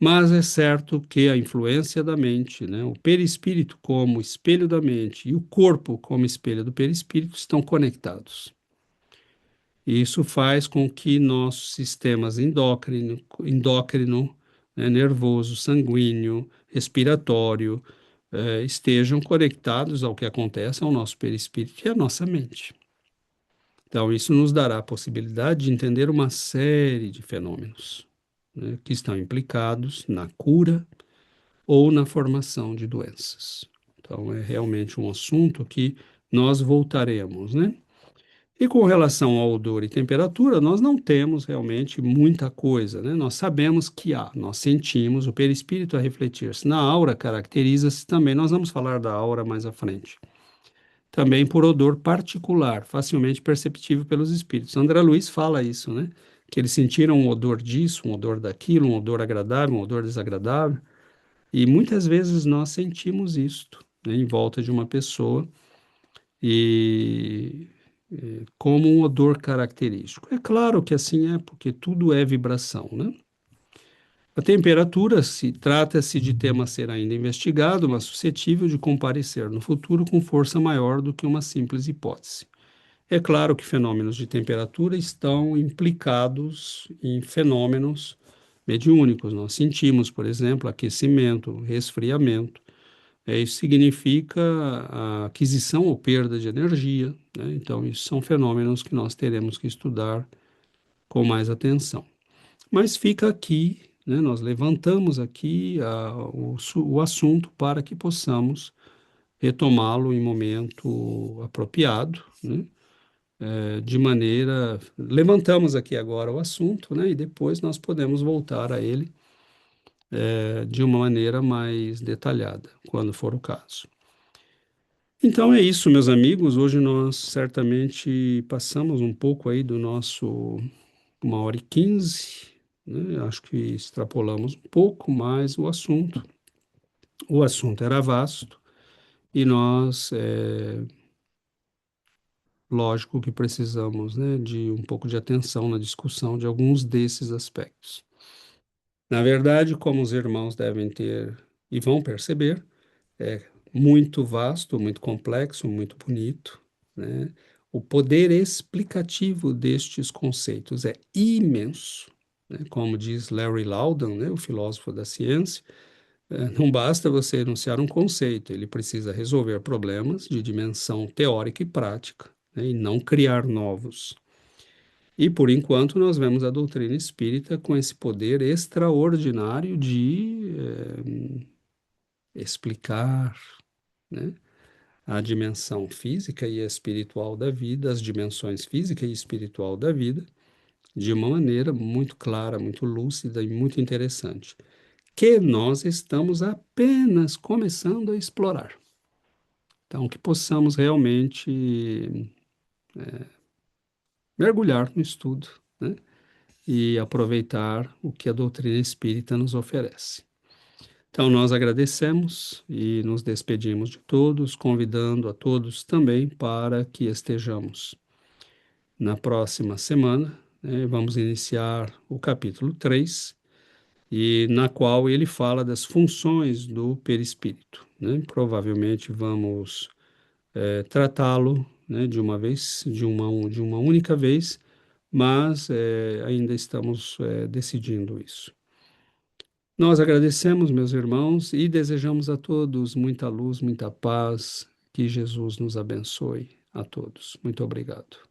mas é certo que a influência da mente, né, o perispírito como espelho da mente e o corpo como espelho do perispírito estão conectados. E isso faz com que nossos sistemas endócrino, né, nervoso, sanguíneo, respiratório, estejam conectados ao que acontece ao nosso perispírito e à nossa mente. Então, isso nos dará a possibilidade de entender uma série de fenômenos, né, que estão implicados na cura ou na formação de doenças. Então, é realmente um assunto que nós voltaremos, né? E com relação ao odor e temperatura, nós não temos realmente muita coisa, né? Nós sabemos que há, nós sentimos, o perispírito a refletir-se na aura caracteriza-se também, nós vamos falar da aura mais à frente, também por odor particular, facilmente perceptível pelos espíritos. André Luiz fala isso, né? Que eles sentiram um odor disso, um odor daquilo, um odor agradável, um odor desagradável. E muitas vezes nós sentimos isto, né, em volta de uma pessoa e como um odor característico. É claro que assim é, porque tudo é vibração, né? A temperatura, se trata-se de tema a ser ainda investigado, mas suscetível de comparecer no futuro com força maior do que uma simples hipótese. É claro que fenômenos de temperatura estão implicados em fenômenos mediúnicos. Nós sentimos, por exemplo, aquecimento, resfriamento. Isso significa a aquisição ou perda de energia, né? Então, isso são fenômenos que nós teremos que estudar com mais atenção. Mas fica aqui, né, nós levantamos aqui o assunto para que possamos retomá-lo em momento apropriado, né? De maneira. Levantamos aqui agora o assunto, né? E depois nós podemos voltar a ele de uma maneira mais detalhada, quando for o caso. Então é isso, meus amigos. Hoje nós certamente passamos um pouco aí do nosso 1h15, né? Acho que extrapolamos um pouco mais o assunto. O assunto era vasto e nós, lógico que precisamos, né, de um pouco de atenção na discussão de alguns desses aspectos. Na verdade, como os irmãos devem ter e vão perceber, é muito vasto, muito complexo, muito bonito, né? O poder explicativo destes conceitos é imenso, né? Como diz Larry Loudon, né, o filósofo da ciência, não basta você enunciar um conceito, ele precisa resolver problemas de dimensão teórica e prática, né, e não criar novos. E, por enquanto, nós vemos a doutrina espírita com esse poder extraordinário de explicar, né, a dimensão física e espiritual da vida, as dimensões física e espiritual da vida, de uma maneira muito clara, muito lúcida e muito interessante, que nós estamos apenas começando a explorar. Então, que possamos realmente mergulhar no estudo, né? E aproveitar o que a doutrina espírita nos oferece. Então, nós agradecemos e nos despedimos de todos, convidando a todos também para que estejamos na próxima semana. Né, vamos iniciar o capítulo 3, e na qual ele fala das funções do perispírito. Né? Provavelmente vamos tratá-lo, né, de uma vez, de uma única vez, mas ainda estamos decidindo isso. Nós agradecemos, meus irmãos, e desejamos a todos muita luz, muita paz, que Jesus nos abençoe a todos. Muito obrigado.